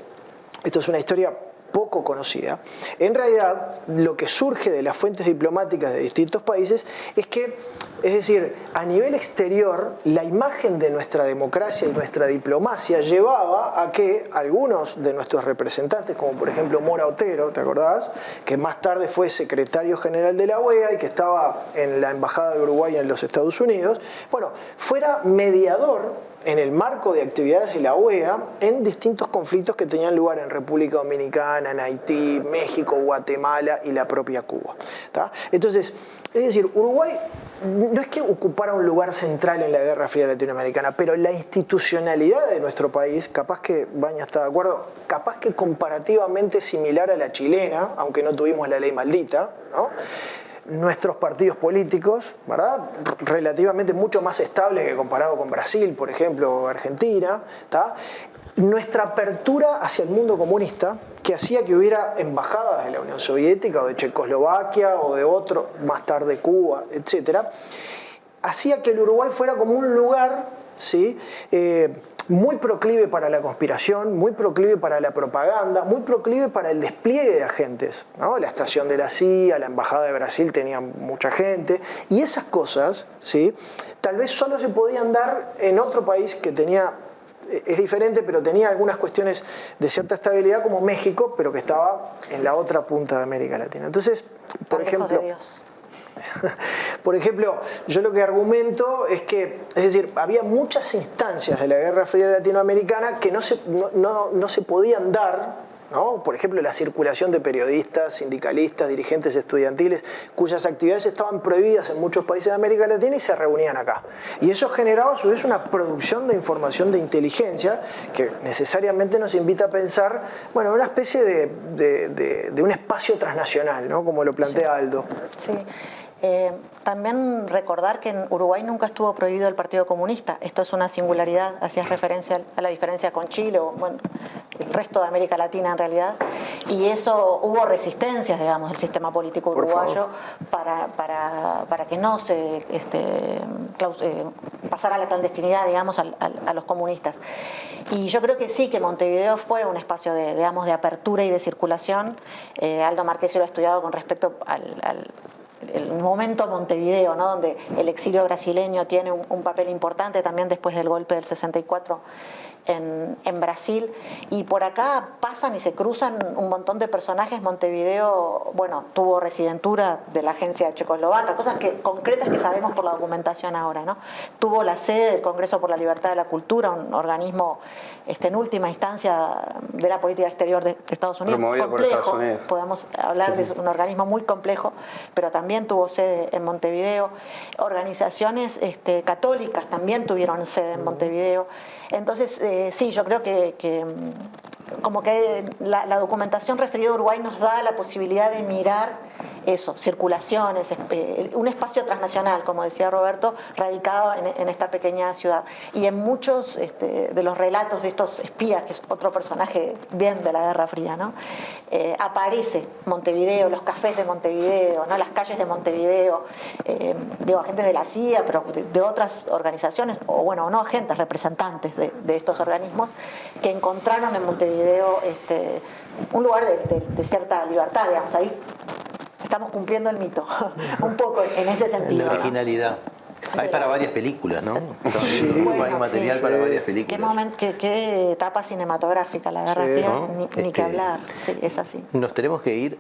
esto es una historia poco conocida, en realidad lo que surge de las fuentes diplomáticas de distintos países es que, es decir, a nivel exterior, la imagen de nuestra democracia y nuestra diplomacia llevaba a que algunos de nuestros representantes, como por ejemplo Mora Otero, ¿te acordás? Que más tarde fue secretario general de la OEA y que estaba en la Embajada de Uruguay en los Estados Unidos, bueno, fuera mediador en el marco de actividades de la OEA en distintos conflictos que tenían lugar en República Dominicana, en Haití, México, Guatemala y la propia Cuba, ¿tá? Entonces, es decir, Uruguay no es que ocupara un lugar central en la Guerra Fría latinoamericana, pero la institucionalidad de nuestro país, capaz que Baña está de acuerdo, capaz que comparativamente similar a la chilena, aunque no tuvimos la ley maldita, ¿no? Nuestros partidos políticos, ¿verdad? Relativamente mucho más estables que comparado con Brasil, por ejemplo, o Argentina, ¿tá? Nuestra apertura hacia el mundo comunista, que hacía que hubiera embajadas de la Unión Soviética o de Checoslovaquia o de otro, más tarde Cuba, etcétera, hacía que el Uruguay fuera como un lugar, ¿sí? Muy proclive para la conspiración, muy proclive para la propaganda, muy proclive para el despliegue de agentes, ¿no? La estación de la CIA, la Embajada de Brasil tenía mucha gente, y esas cosas, ¿sí? Tal vez solo se podían dar en otro país que tenía, es diferente, pero tenía algunas cuestiones de cierta estabilidad, como México, pero que estaba en la otra punta de América Latina. Entonces, por ejemplo... Por ejemplo, yo lo que argumento es que, es decir, había muchas instancias de la Guerra Fría latinoamericana que no se podían dar ¿no? Por ejemplo, la circulación de periodistas, sindicalistas, dirigentes estudiantiles, cuyas actividades estaban prohibidas en muchos países de América Latina y se reunían acá. Y eso generaba a su vez una producción de información de inteligencia que necesariamente nos invita a pensar, bueno, una especie de un espacio transnacional, ¿no? Como lo plantea Aldo. Sí. También recordar que en Uruguay nunca estuvo prohibido el Partido Comunista. Esto es una singularidad, hacías referencia a la diferencia con Chile o bueno, el resto de América Latina en realidad. Y eso hubo resistencias, digamos, del sistema político uruguayo para que no se pasara a la clandestinidad, digamos, a los comunistas. Y yo creo que sí, que Montevideo fue un espacio de apertura y de circulación. Aldo Marchesi lo ha estudiado con respecto el momento Montevideo, ¿no? Donde el exilio brasileño tiene un papel importante también después del golpe del 64 en Brasil, y por acá pasan y se cruzan un montón de personajes. Montevideo, bueno, tuvo residentura de la agencia checoslovaca, cosas concretas que sabemos por la documentación ahora, ¿no? Tuvo la sede del Congreso por la Libertad de la Cultura, un organismo en última instancia de la política exterior de Estados Unidos, promovido por Estados Unidos. Podemos hablar de un organismo muy complejo, pero también tuvo sede en Montevideo. Organizaciones católicas también tuvieron sede en Montevideo. Entonces, sí, yo creo que como que la documentación referida a Uruguay nos da la posibilidad de mirar eso, circulaciones, un espacio transnacional, como decía Roberto, radicado en esta pequeña ciudad. Y en muchos de los relatos de estos espías, que es otro personaje bien de la Guerra Fría, ¿no? Aparece Montevideo, los cafés de Montevideo, ¿no? Las calles de Montevideo, digo, agentes de la CIA, pero de otras organizaciones, o bueno, no agentes, representantes de estos organismos, que encontraron en Montevideo un lugar de cierta libertad, digamos. Ahí estamos cumpliendo el mito, un poco en ese sentido. La originalidad. ¿No? Hay para varias películas, ¿no? Sí, bueno, hay material para varias películas. Qué etapa cinematográfica la Guerra Fría, ¿no? ni que hablar, sí, es así. Nos tenemos que ir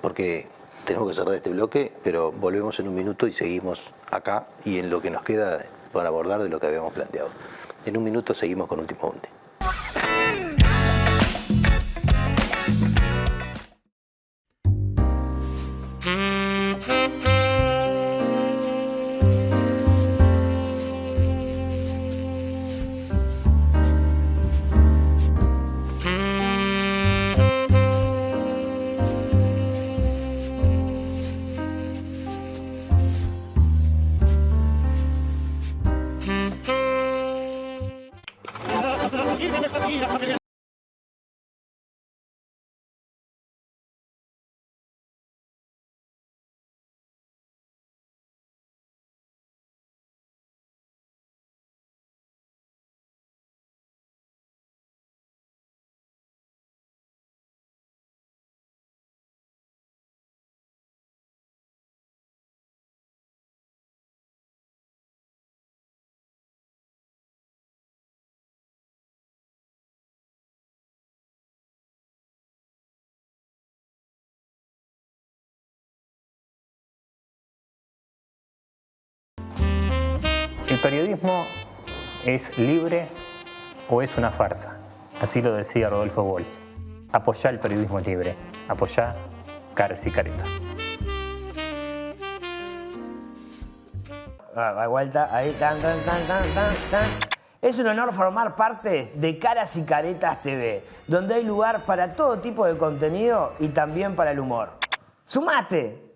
porque tenemos que cerrar este bloque, pero volvemos en un minuto y seguimos acá y en lo que nos queda para abordar de lo que habíamos planteado. En un minuto seguimos con Último Bondi. ¿El periodismo es libre o es una farsa? Así lo decía Rodolfo Walsh. Apoyá el periodismo libre. Apoyá Caras y Caretas. Da vuelta, ahí, tan. Es un honor formar parte de Caras y Caretas TV, donde hay lugar para todo tipo de contenido y también para el humor. ¡Sumate!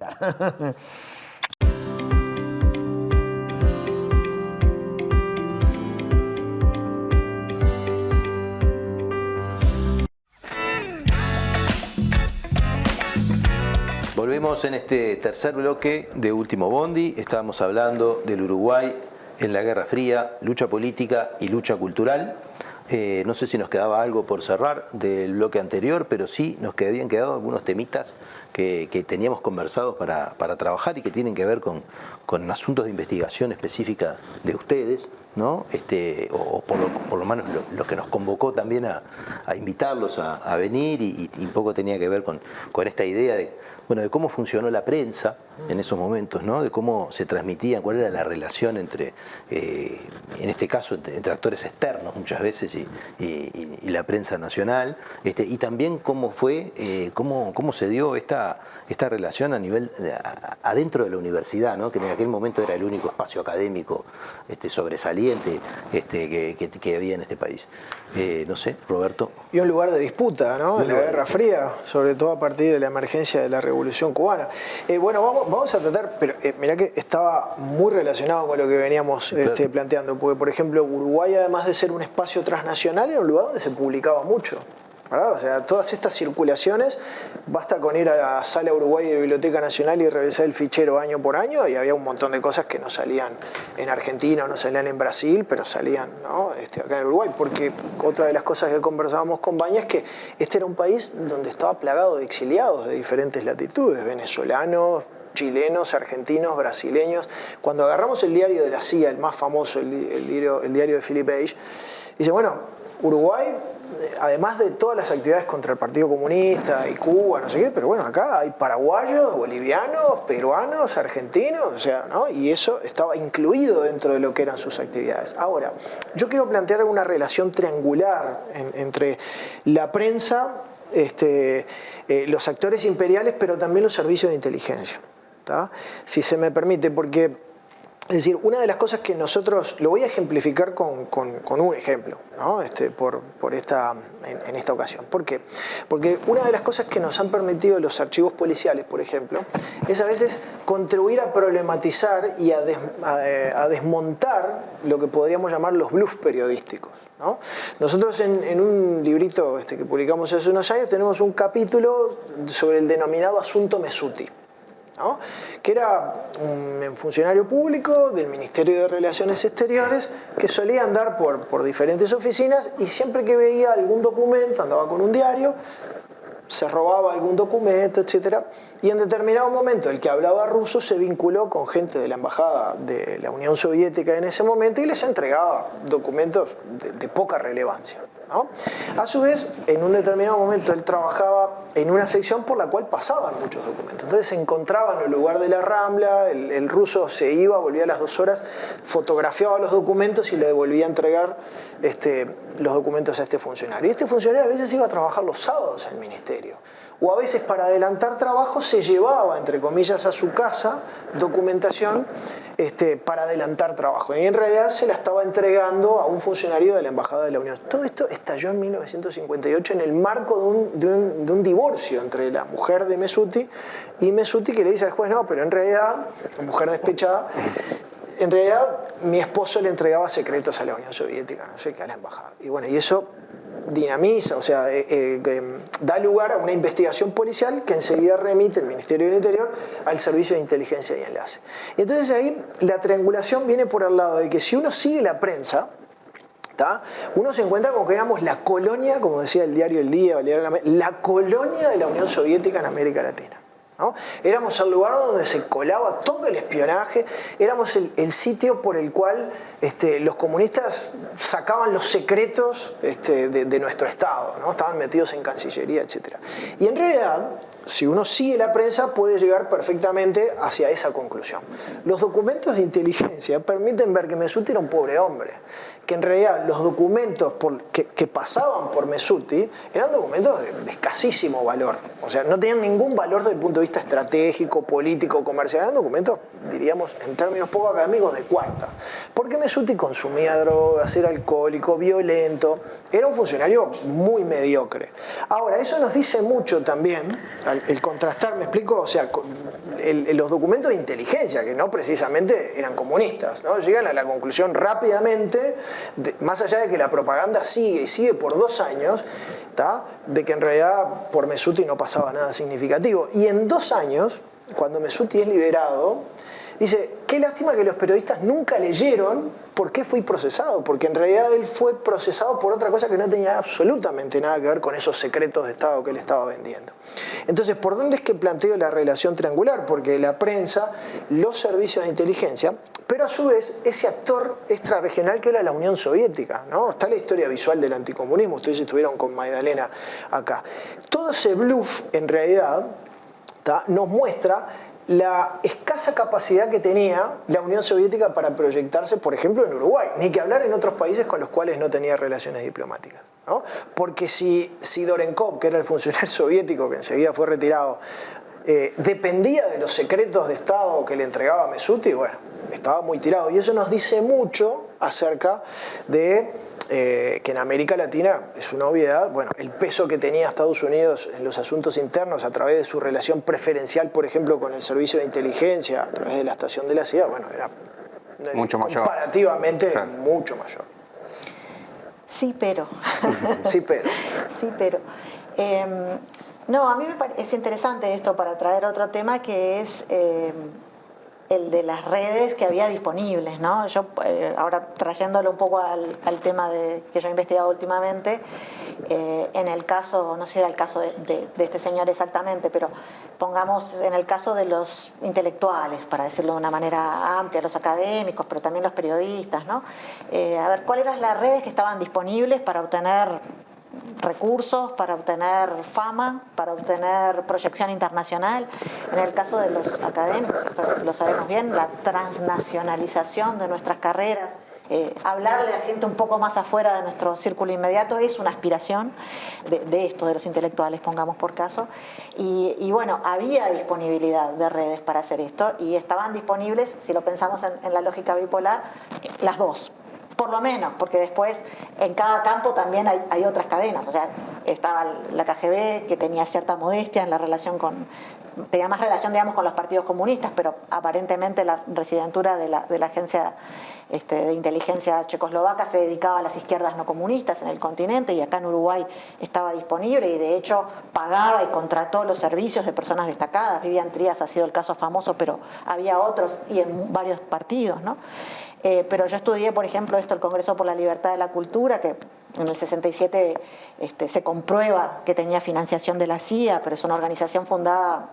Volvemos en este tercer bloque de Último Bondi. Estábamos hablando del Uruguay en la Guerra Fría, lucha política y lucha cultural. No sé si nos quedaba algo por cerrar del bloque anterior, pero sí nos habían quedado algunos temitas que teníamos conversados para trabajar y que tienen que ver con asuntos de investigación específica de ustedes, ¿no? O por lo menos lo que nos convocó también a invitarlos a venir y un poco tenía que ver con esta idea de cómo funcionó la prensa en esos momentos, ¿no? De cómo se transmitían, cuál era la relación entre, en este caso, entre actores externos muchas veces y la prensa nacional, y también cómo fue, cómo se dio esta relación a nivel adentro de la universidad, ¿no? Que en aquel momento era el único espacio académico sobresaliente que había en este país. No sé, Roberto. Y un lugar de disputa, ¿no? En la Guerra Fría, sobre todo a partir de la emergencia de la Revolución Cubana. Vamos a tratar, pero mirá que estaba muy relacionado con lo que veníamos planteando, porque por ejemplo Uruguay, además de ser un espacio transnacional, era un lugar donde se publicaba mucho, ¿verdad? O sea, todas estas circulaciones, basta con ir a la Sala Uruguay de Biblioteca Nacional y revisar el fichero año por año, y había un montón de cosas que no salían en Argentina o no salían en Brasil, pero salían, ¿no? Acá en Uruguay, porque otra de las cosas que conversábamos con Baña es que este era un país donde estaba plagado de exiliados de diferentes latitudes, venezolanos, chilenos, argentinos, brasileños. Cuando agarramos el diario de la CIA, el más famoso, el diario de Philip Page, dice, Uruguay, además de todas las actividades contra el Partido Comunista y Cuba, no sé qué, pero acá hay paraguayos, bolivianos, peruanos, argentinos, o sea, ¿no? Y eso estaba incluido dentro de lo que eran sus actividades. Ahora, yo quiero plantear una relación triangular entre la prensa, los actores imperiales, pero también los servicios de inteligencia, ¿tá? Si se me permite, porque es decir, una de las cosas que nosotros, lo voy a ejemplificar con un ejemplo, ¿no? En esta ocasión. ¿Por qué? Porque una de las cosas que nos han permitido los archivos policiales, por ejemplo, es a veces contribuir a problematizar y a desmontar lo que podríamos llamar los bluffs periodísticos, ¿no? Nosotros en un librito que publicamos hace unos años tenemos un capítulo sobre el denominado asunto Messuti, ¿no? Que era un funcionario público del Ministerio de Relaciones Exteriores que solía andar por diferentes oficinas y siempre que veía algún documento, andaba con un diario, se robaba algún documento, etc. Y en determinado momento el que hablaba ruso se vinculó con gente de la embajada de la Unión Soviética en ese momento y les entregaba documentos de poca relevancia, ¿no? A su vez, en un determinado momento él trabajaba en una sección por la cual pasaban muchos documentos. Entonces se encontraban en el lugar de la Rambla, el ruso se iba, volvía a las 2 horas, fotografiaba los documentos y le devolvía a entregar los documentos a este funcionario. Y este funcionario a veces iba a trabajar los sábados al ministerio. O a veces para adelantar trabajo se llevaba, entre comillas, a su casa documentación para adelantar trabajo. Y en realidad se la estaba entregando a un funcionario de la Embajada de la Unión. Todo esto estalló en 1958 en el marco de un divorcio entre la mujer de Messuti y Messuti, que le dice al juez, no, pero en realidad, la mujer despechada, en realidad mi esposo le entregaba secretos a la Unión Soviética, no sé qué, a la Embajada. Y eso dinamiza, o sea, da lugar a una investigación policial que enseguida remite el Ministerio del Interior al Servicio de Inteligencia y Enlace. Y entonces ahí la triangulación viene por el lado de que si uno sigue la prensa, ¿tá? Uno se encuentra con que éramos la colonia, como decía el diario El Día, la colonia de la Unión Soviética en América Latina, ¿no? Éramos el lugar donde se colaba todo el espionaje, éramos el sitio por el cual los comunistas sacaban los secretos de nuestro Estado, ¿no? Estaban metidos en Cancillería, etc. Y en realidad, si uno sigue la prensa, puede llegar perfectamente hacia esa conclusión. Los documentos de inteligencia permiten ver que Messuti era un pobre hombre, que en realidad los documentos que pasaban por Messuti eran documentos de escasísimo valor. O sea, no tenían ningún valor desde el punto de vista estratégico, político, comercial. Eran documentos, diríamos, en términos poco académicos, de cuarta. Porque Messuti consumía drogas, era alcohólico, violento, era un funcionario muy mediocre. Ahora, eso nos dice mucho también, el contrastar, ¿me explico? O sea, los documentos de inteligencia, que no precisamente eran comunistas, ¿no? Llegan a la conclusión rápidamente, más allá de que la propaganda sigue y sigue por 2 años, ¿tá? De que en realidad por Messuti no pasaba nada significativo. Y en 2 años, cuando Messuti es liberado, dice, qué lástima que los periodistas nunca leyeron por qué fui procesado, porque en realidad él fue procesado por otra cosa que no tenía absolutamente nada que ver con esos secretos de Estado que él estaba vendiendo. Entonces, ¿por dónde es que planteo la relación triangular? Porque la prensa, los servicios de inteligencia, pero a su vez ese actor extrarregional que era la Unión Soviética, ¿no? Está la historia visual del anticomunismo, ustedes estuvieron con Magdalena acá. Todo ese bluff, en realidad, nos muestra la escasa capacidad que tenía la Unión Soviética para proyectarse, por ejemplo, en Uruguay, ni que hablar en otros países con los cuales no tenía relaciones diplomáticas, ¿no? Porque si Dorenkov, que era el funcionario soviético que enseguida fue retirado, dependía de los secretos de Estado que le entregaba Messuti, bueno, estaba muy tirado. Y eso nos dice mucho acerca de que en América Latina, es una obviedad, bueno, el peso que tenía Estados Unidos en los asuntos internos a través de su relación preferencial, por ejemplo, con el servicio de inteligencia, a través de la estación de la CIA, bueno, era mucho mayor. Comparativamente, claro, mucho mayor. Sí, pero. Sí, pero. Sí, pero. No, a mí me parece interesante esto para traer otro tema que es el de las redes que había disponibles, ¿no? Yo, ahora trayéndolo un poco al tema que yo he investigado últimamente, en el caso, no sé si era el caso de este señor exactamente, pero pongamos en el caso de los intelectuales, para decirlo de una manera amplia, los académicos, pero también los periodistas, ¿no? A ver, ¿cuáles eran las redes que estaban disponibles para obtener recursos, para obtener fama, para obtener proyección internacional? En el caso de los académicos, esto lo sabemos bien, la transnacionalización de nuestras carreras, hablarle a gente un poco más afuera de nuestro círculo inmediato es una aspiración de esto, de los intelectuales, pongamos por caso. Y bueno, había disponibilidad de redes para hacer esto y estaban disponibles, si lo pensamos en la lógica bipolar, las dos. Por lo menos, porque después en cada campo también hay otras cadenas. O sea, estaba la KGB, que tenía cierta modestia en la relación tenía más relación, digamos, con los partidos comunistas, pero aparentemente la residentura de la agencia de inteligencia checoslovaca se dedicaba a las izquierdas no comunistas en el continente, y acá en Uruguay estaba disponible y de hecho pagaba y contrató los servicios de personas destacadas. Vivian Trías ha sido el caso famoso, pero había otros y en varios partidos, ¿no? Pero yo estudié, por ejemplo, el Congreso por la Libertad de la Cultura, que en el 67 se comprueba que tenía financiación de la CIA, pero es una organización fundada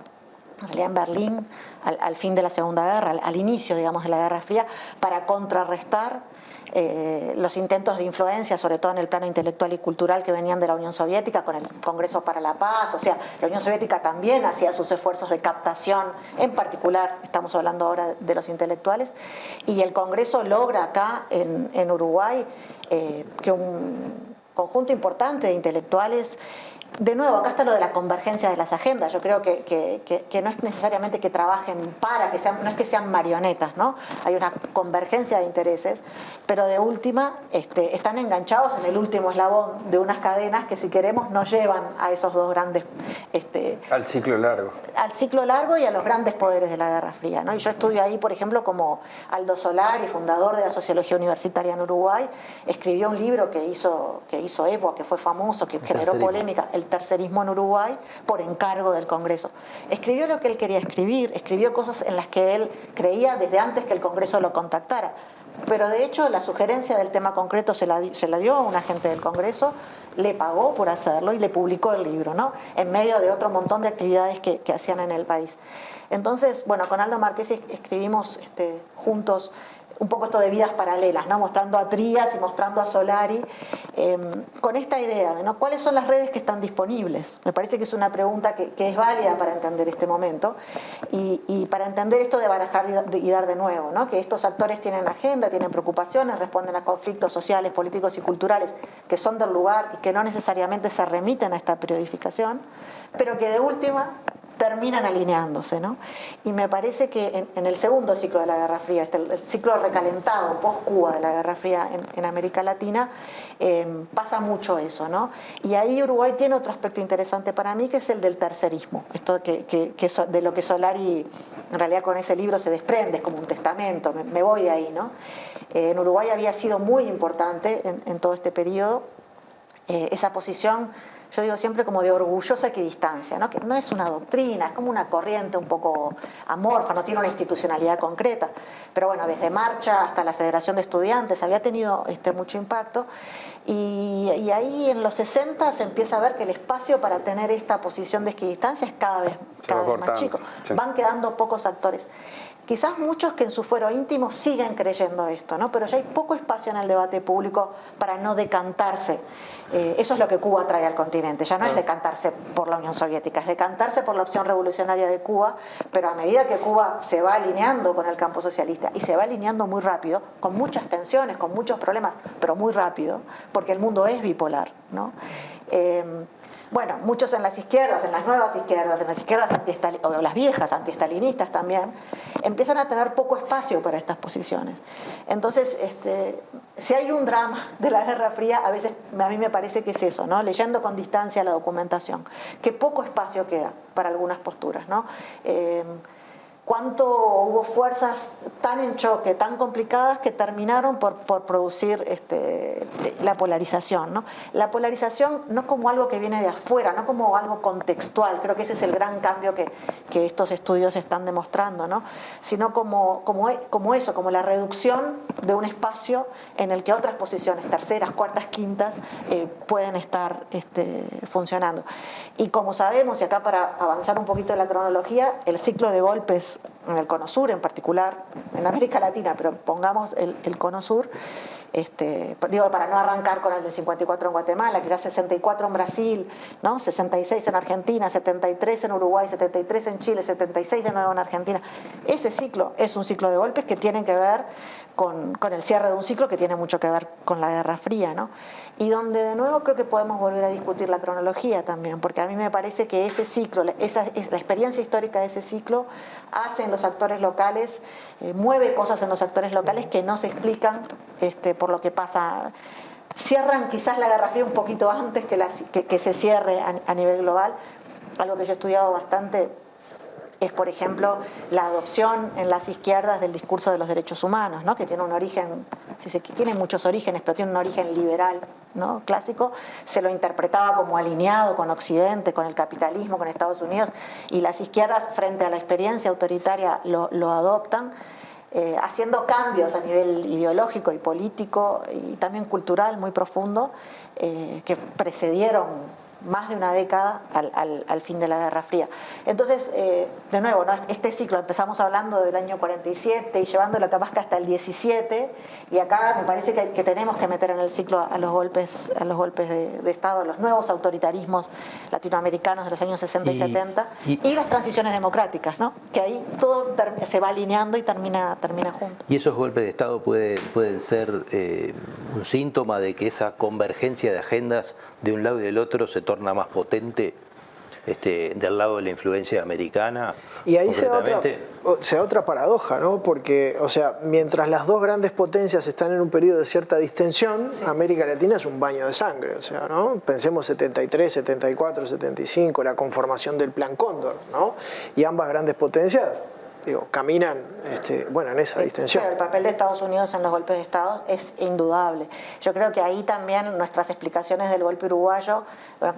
en realidad en Berlín al fin de la Segunda Guerra, al inicio, digamos, de la Guerra Fría, para contrarrestar los intentos de influencia, sobre todo en el plano intelectual y cultural, que venían de la Unión Soviética con el Congreso para la Paz. O sea, la Unión Soviética también hacía sus esfuerzos de captación, en particular, estamos hablando ahora de los intelectuales, y el Congreso logra acá en Uruguay que un conjunto importante de intelectuales. De nuevo, acá está lo de la convergencia de las agendas. Yo creo que no es necesariamente que trabajen no es que sean marionetas, ¿no? Hay una convergencia de intereses, pero de última están enganchados en el último eslabón de unas cadenas que, si queremos, nos llevan a esos dos grandes... al ciclo largo. Al ciclo largo y a los grandes poderes de la Guerra Fría, ¿no? Y yo estudio ahí, por ejemplo, como Aldo Solari, fundador de la Sociología Universitaria en Uruguay, escribió un libro que hizo Evo, que fue famoso, que generó polémica, El tercerismo en Uruguay, por encargo del Congreso. Escribió lo que él quería escribir, escribió cosas en las que él creía desde antes que el Congreso lo contactara. Pero de hecho la sugerencia del tema concreto se la dio a un agente del Congreso, le pagó por hacerlo y le publicó el libro, ¿no? En medio de otro montón de actividades que hacían en el país. Entonces, bueno, con Aldo Marchesi escribimos juntos un poco esto de vidas paralelas, ¿no? Mostrando a Trías y mostrando a Solari, con esta idea de, ¿no?, cuáles son las redes que están disponibles. Me parece que es una pregunta que es válida para entender este momento y para entender esto de barajar y dar de nuevo, ¿no? Que estos actores tienen agenda, tienen preocupaciones, responden a conflictos sociales, políticos y culturales que son del lugar y que no necesariamente se remiten a esta periodificación, pero que de última terminan alineándose, ¿no? Y me parece que en el segundo ciclo de la Guerra Fría, el ciclo recalentado, post-Cuba de la Guerra Fría en América Latina, pasa mucho eso, ¿no? Y ahí Uruguay tiene otro aspecto interesante para mí, que es el del tercerismo. Esto de lo que Solari, en realidad, con ese libro se desprende, es como un testamento, me voy de ahí, ¿no? En Uruguay había sido muy importante en todo este periodo esa posición, yo digo siempre, como de orgullosa equidistancia, ¿no? Que no es una doctrina, es como una corriente un poco amorfa, no tiene una institucionalidad concreta, pero bueno, desde Marcha hasta la Federación de Estudiantes había tenido mucho impacto, y ahí en los 60 se empieza a ver que el espacio para tener esta posición de equidistancia es cada vez más chico, sí. Van quedando pocos actores Quizás muchos que en su fuero íntimo siguen creyendo esto, ¿no? Pero ya hay poco espacio en el debate público para no decantarse. Eso es lo que Cuba trae al continente. Ya no es decantarse por la Unión Soviética, es decantarse por la opción revolucionaria de Cuba, pero a medida que Cuba se va alineando con el campo socialista, y se va alineando muy rápido, con muchas tensiones, con muchos problemas, pero muy rápido, porque el mundo es bipolar, ¿no? Bueno, muchos en las izquierdas, en las nuevas izquierdas, en las izquierdas o las viejas antiestalinistas también, empiezan a tener poco espacio para estas posiciones. Entonces, si hay un drama de la Guerra Fría, a veces a mí me parece que es eso, ¿no? Leyendo con distancia la documentación, que poco espacio queda para algunas posturas, ¿no? Cuánto hubo fuerzas tan en choque, tan complicadas, que terminaron por producir la polarización, ¿no? La polarización no como algo que viene de afuera, no como algo contextual, creo que ese es el gran cambio que estos estudios están demostrando, ¿no? Sino como eso, como la reducción de un espacio en el que otras posiciones, terceras, cuartas, quintas, pueden estar funcionando. Y como sabemos, y acá para avanzar un poquito en la cronología, el ciclo de golpes en el Cono Sur en particular, en América Latina, pero pongamos el Cono Sur, para no arrancar con el del 54 en Guatemala, quizás 64 en Brasil, ¿no? 66 en Argentina, 73 en Uruguay, 73 en Chile, 76 de nuevo en Argentina. Ese ciclo es un ciclo de golpes que tienen que ver con el cierre de un ciclo que tiene mucho que ver con la Guerra Fría, ¿no? Y donde de nuevo creo que podemos volver a discutir la cronología también, porque a mí me parece que ese ciclo, la experiencia histórica de ese ciclo hace en los actores locales, mueve cosas en los actores locales que no se explican por lo que pasa. Cierran quizás la Guerra Fría un poquito antes que se cierre a nivel global. Algo que yo he estudiado bastante es, por ejemplo, la adopción en las izquierdas del discurso de los derechos humanos, ¿no? Que tiene un origen, tiene muchos orígenes, pero tiene un origen liberal, ¿no? Clásico. Se lo interpretaba como alineado con Occidente, con el capitalismo, con Estados Unidos, y las izquierdas, frente a la experiencia autoritaria, lo adoptan, haciendo cambios a nivel ideológico y político y también cultural muy profundo, que precedieron más de una década al fin de la Guerra Fría. Entonces, de nuevo, ¿no? Este ciclo empezamos hablando del año 47 y llevándolo capaz que hasta el 17, y acá me parece que tenemos que meter en el ciclo a los golpes de Estado, a los nuevos autoritarismos latinoamericanos de los años 60 y 70, y las transiciones democráticas, ¿no? Que ahí todo se va alineando y termina junto. ¿Y esos golpes de Estado pueden ser un síntoma de que esa convergencia de agendas de un lado y del otro se torna más potente del lado de la influencia americana? Y ahí se da otra paradoja, ¿no? Porque, o sea, mientras las dos grandes potencias están en un periodo de cierta distensión, sí, América Latina es un baño de sangre, o sea, ¿no? Pensemos 73, 74, 75, la conformación del Plan Cóndor, ¿no? Y ambas grandes potencias, caminan en esa distensión. Pero el papel de Estados Unidos en los golpes de Estado es indudable. Yo creo que ahí también nuestras explicaciones del golpe uruguayo,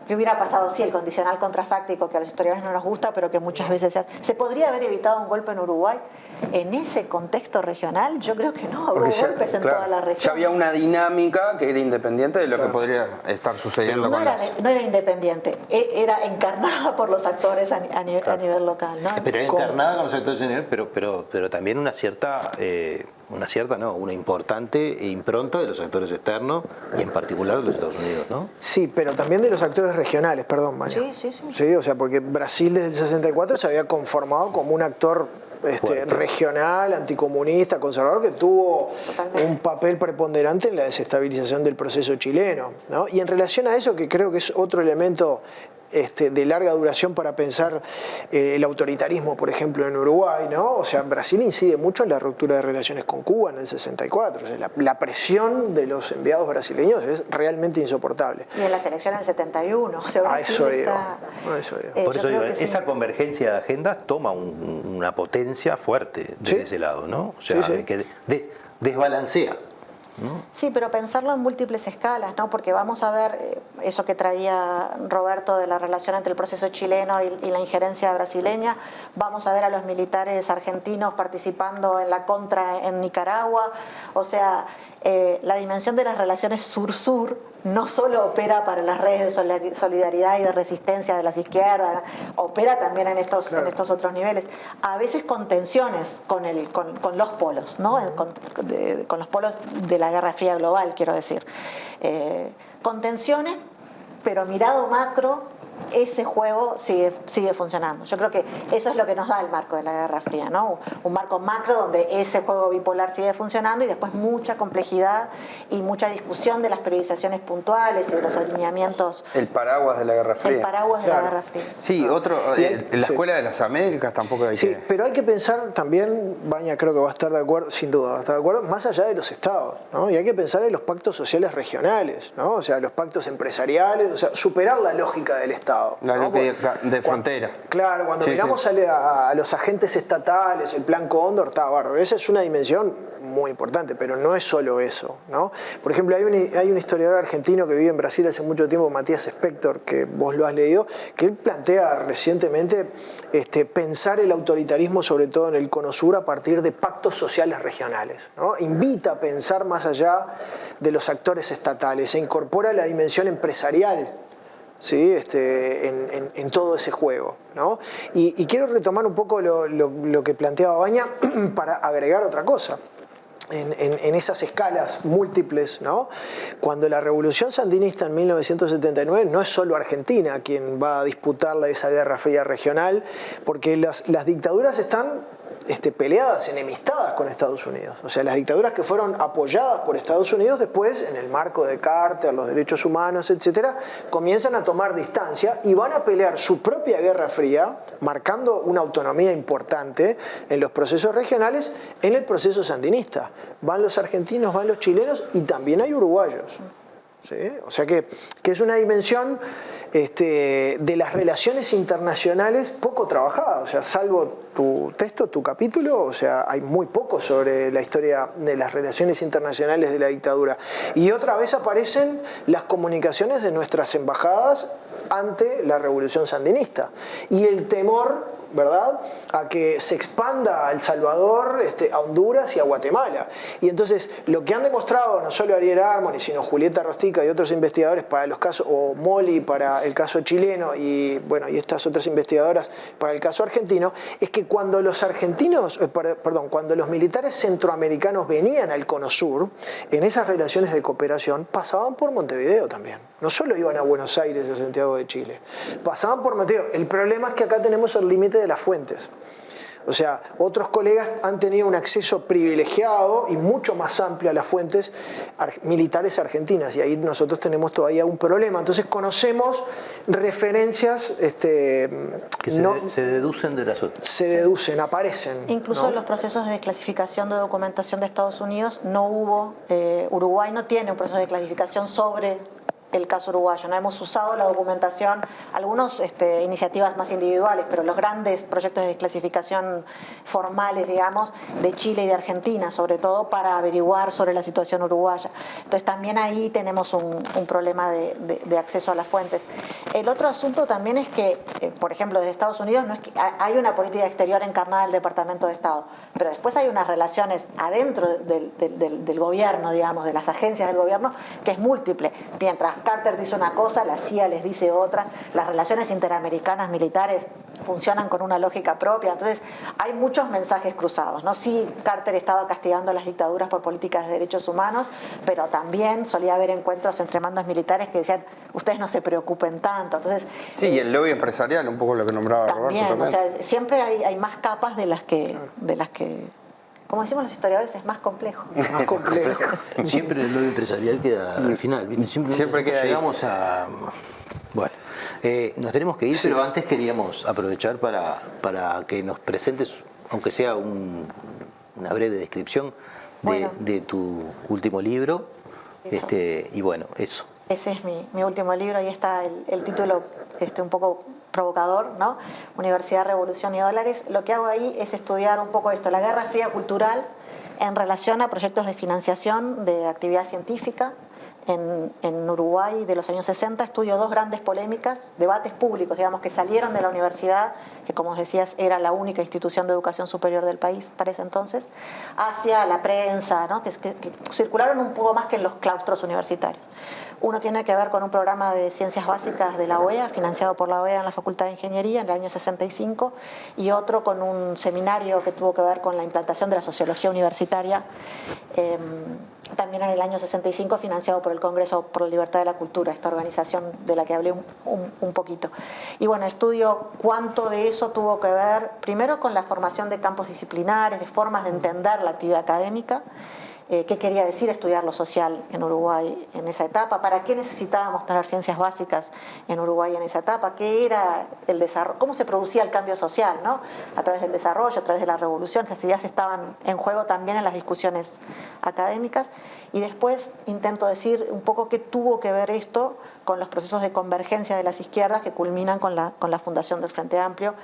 ¿qué hubiera pasado si el condicional contrafáctico, que a los historiadores no nos gusta, pero que muchas veces se podría haber evitado un golpe en Uruguay? En ese contexto regional, yo creo que no, hubo golpes en toda la región. Ya había una dinámica que era independiente de lo que podría estar sucediendo. No era independiente, era encarnada por los actores a nivel local, ¿no? Pero era encarnada con los actores a nivel, pero también una importante impronta de los actores externos y en particular de los Estados Unidos, ¿no? Sí, pero también de los actores regionales, perdón, Maña. Sí, o sea, porque Brasil desde el 64 se había conformado como un actor regional, anticomunista, conservador, que tuvo un papel preponderante en la desestabilización del proceso chileno, ¿no? Y en relación a eso, que creo que es otro elemento de larga duración para pensar el autoritarismo, por ejemplo, en Uruguay, ¿no? O sea, Brasil incide mucho en la ruptura de relaciones con Cuba en el 64. O sea, la presión de los enviados brasileños es realmente insoportable. Y en la selección del 71. O sea, a eso digo. Por eso digo, esa convergencia de agendas toma una potencia fuerte de ese lado, ¿no? O sea, que desbalancea, ¿no? Sí, pero pensarlo en múltiples escalas, ¿no? Porque vamos a ver eso que traía Roberto de la relación entre el proceso chileno y la injerencia brasileña. Vamos a ver a los militares argentinos participando en la contra en Nicaragua. O sea, la dimensión de las relaciones sur-sur no solo opera para las redes de solidaridad y de resistencia de las izquierdas, opera también en estos otros niveles. A veces con tensiones con los polos, ¿no? Con los polos de la Guerra Fría global, quiero decir. Con tensiones, pero mirado macro, ese juego sigue funcionando. Yo creo que eso es lo que nos da el marco de la Guerra Fría, ¿no? Un marco macro donde ese juego bipolar sigue funcionando y después mucha complejidad y mucha discusión de las periodizaciones puntuales y de los alineamientos. El paraguas de la Guerra Fría. El paraguas de la Guerra Fría. Sí, en la Escuela de las Américas tampoco hay que... Sí, pero hay que pensar también, Baña creo que va a estar de acuerdo, sin duda va a estar de acuerdo, más allá de los estados, ¿no? Y hay que pensar en los pactos sociales regionales, ¿no? O sea, los pactos empresariales, o sea, superar la lógica del Estado. La ¿no? lógica de frontera. Claro, cuando miramos a los agentes estatales, el Plan Cóndor, está bárbaro. Esa es una dimensión muy importante, pero no es solo eso, ¿no? Por ejemplo, hay un historiador argentino que vive en Brasil hace mucho tiempo, Matías Spector, que vos lo has leído, que él plantea recientemente pensar el autoritarismo, sobre todo en el Cono Sur, a partir de pactos sociales regionales, ¿no? Invita a pensar más allá de los actores estatales, e incorpora la dimensión empresarial, ¿sí? En todo ese juego, ¿no? Y quiero retomar un poco lo que planteaba Baña para agregar otra cosa. En esas escalas múltiples, ¿no? Cuando la revolución sandinista en 1979 no es solo Argentina quien va a disputar esa Guerra Fría regional, porque las dictaduras están peleadas, enemistadas con Estados Unidos. O sea, las dictaduras que fueron apoyadas por Estados Unidos después, en el marco de Carter, los derechos humanos, etcétera, comienzan a tomar distancia y van a pelear su propia Guerra Fría, marcando una autonomía importante en los procesos regionales, en el proceso sandinista. Van los argentinos, van los chilenos y también hay uruguayos. ¿Sí? O sea que es una dimensión de las relaciones internacionales poco trabajada. O sea, salvo tu texto, tu capítulo, o sea, hay muy poco sobre la historia de las relaciones internacionales de la dictadura. Y otra vez aparecen las comunicaciones de nuestras embajadas ante la revolución sandinista. Y el temor, ¿verdad?, a que se expanda a El Salvador, a Honduras y a Guatemala. Y entonces, lo que han demostrado no solo Ariel Armoni, sino Julieta Rostica y otros investigadores para los casos, o Moli para el caso chileno y estas otras investigadoras para el caso argentino, es que cuando los cuando los militares centroamericanos venían al Cono Sur, en esas relaciones de cooperación, pasaban por Montevideo también. No solo iban a Buenos Aires o Santiago de Chile, pasaban por Montevideo. El problema es que acá tenemos el límite de las fuentes. O sea, otros colegas han tenido un acceso privilegiado y mucho más amplio a las fuentes militares argentinas, y ahí nosotros tenemos todavía un problema. Entonces conocemos referencias que se deducen de las otras. Se deducen, aparecen. Incluso en los procesos de desclasificación de documentación de Estados Unidos no hubo, Uruguay no tiene un proceso de clasificación sobre el caso uruguayo. No hemos usado la documentación, algunas iniciativas más individuales, pero los grandes proyectos de desclasificación formales, digamos, de Chile y de Argentina, sobre todo para averiguar sobre la situación uruguaya. Entonces también ahí tenemos un problema de acceso a las fuentes. El otro asunto también es que, por ejemplo, desde Estados Unidos no es que hay una política exterior encarnada del Departamento de Estado, pero después hay unas relaciones adentro del gobierno, digamos, de las agencias del gobierno, que es múltiple. Mientras Carter dice una cosa, la CIA les dice otra, las relaciones interamericanas militares funcionan con una lógica propia, entonces hay muchos mensajes cruzados, ¿no? Sí, Carter estaba castigando a las dictaduras por políticas de derechos humanos, pero también solía haber encuentros entre mandos militares que decían, ustedes no se preocupen tanto, entonces... Sí, y el lobby empresarial, un poco lo que nombraba también, Roberto también. O sea, siempre hay más capas de las que como decimos los historiadores, es más complejo. Más complejo. Siempre el lobby empresarial queda al final, ¿viste? Siempre queda llegamos a... Bueno, nos tenemos que ir, sí. Pero antes queríamos aprovechar para que nos presentes, aunque sea una breve descripción de tu último libro. Eso. Y bueno, eso. Ese es mi último libro, y está el título un poco provocador, ¿no? Universidad, Revolución y Dólares. Lo que hago ahí es estudiar un poco esto, la Guerra Fría cultural en relación a proyectos de financiación de actividad científica en Uruguay de los años 60, estudio dos grandes polémicas, debates públicos, digamos, que salieron de la universidad, que como decías era la única institución de educación superior del país para ese entonces, hacia la prensa, ¿no? que circularon un poco más que en los claustros universitarios. Uno tiene que ver con un programa de ciencias básicas de la OEA, financiado por la OEA en la Facultad de Ingeniería en el año 65, y otro con un seminario que tuvo que ver con la implantación de la sociología universitaria, también en el año 65, financiado por el Congreso por la Libertad de la Cultura, esta organización de la que hablé un poquito. Y bueno, estudio cuánto de eso tuvo que ver, primero con la formación de campos disciplinares, de formas de entender la actividad académica, qué quería decir estudiar lo social en Uruguay en esa etapa, para qué necesitábamos tener ciencias básicas en Uruguay en esa etapa, qué era el desarrollo, cómo se producía el cambio social, ¿no? A través del desarrollo, a través de la revolución. Esas ideas estaban en juego también en las discusiones académicas. Y después intento decir un poco qué tuvo que ver esto con los procesos de convergencia de las izquierdas que culminan con la fundación del Frente Amplio.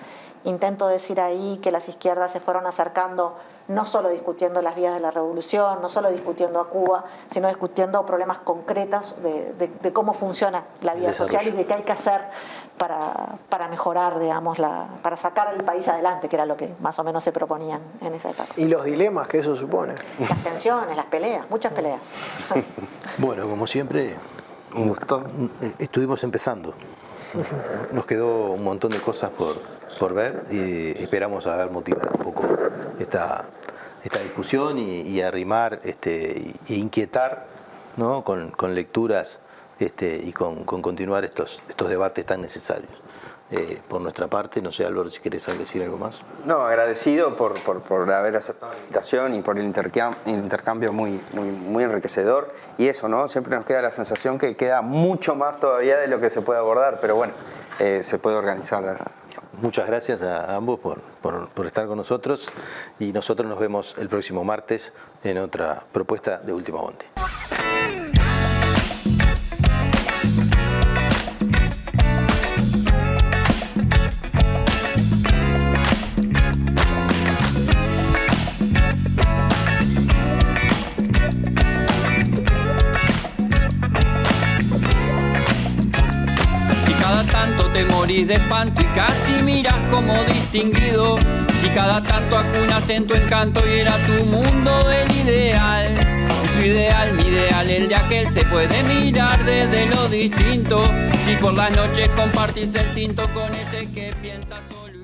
Intento decir ahí que las izquierdas se fueron acercando no solo discutiendo las vías de la revolución, no solo discutiendo a Cuba, sino discutiendo problemas concretos de cómo funciona la vida social y de qué hay que hacer para mejorar, digamos, para sacar el país adelante, que era lo que más o menos se proponían en esa etapa. Y los dilemas que eso supone. Las tensiones, las peleas, muchas peleas. Bueno, como siempre, un gusto. Estuvimos empezando. Nos quedó un montón de cosas por ver y esperamos haber motivado un poco esta discusión y arrimar e inquietar, ¿no? con lecturas y con continuar estos debates tan necesarios. Por nuestra parte, no sé, Álvaro, si querés decir algo más. No, agradecido por haber aceptado la invitación y por el intercambio muy enriquecedor. Y eso, ¿no? Siempre nos queda la sensación que queda mucho más todavía de lo que se puede abordar, pero bueno, se puede organizar. Muchas gracias a ambos por estar con nosotros y nosotros nos vemos el próximo martes en otra propuesta de Último Bondi. Te morís de espanto y casi miras como distinguido. Si cada tanto acunas en tu encanto y era tu mundo del ideal. Y su ideal, mi ideal, el de aquel se puede mirar desde lo distinto. Si por las noches compartís el tinto con ese que piensa solo.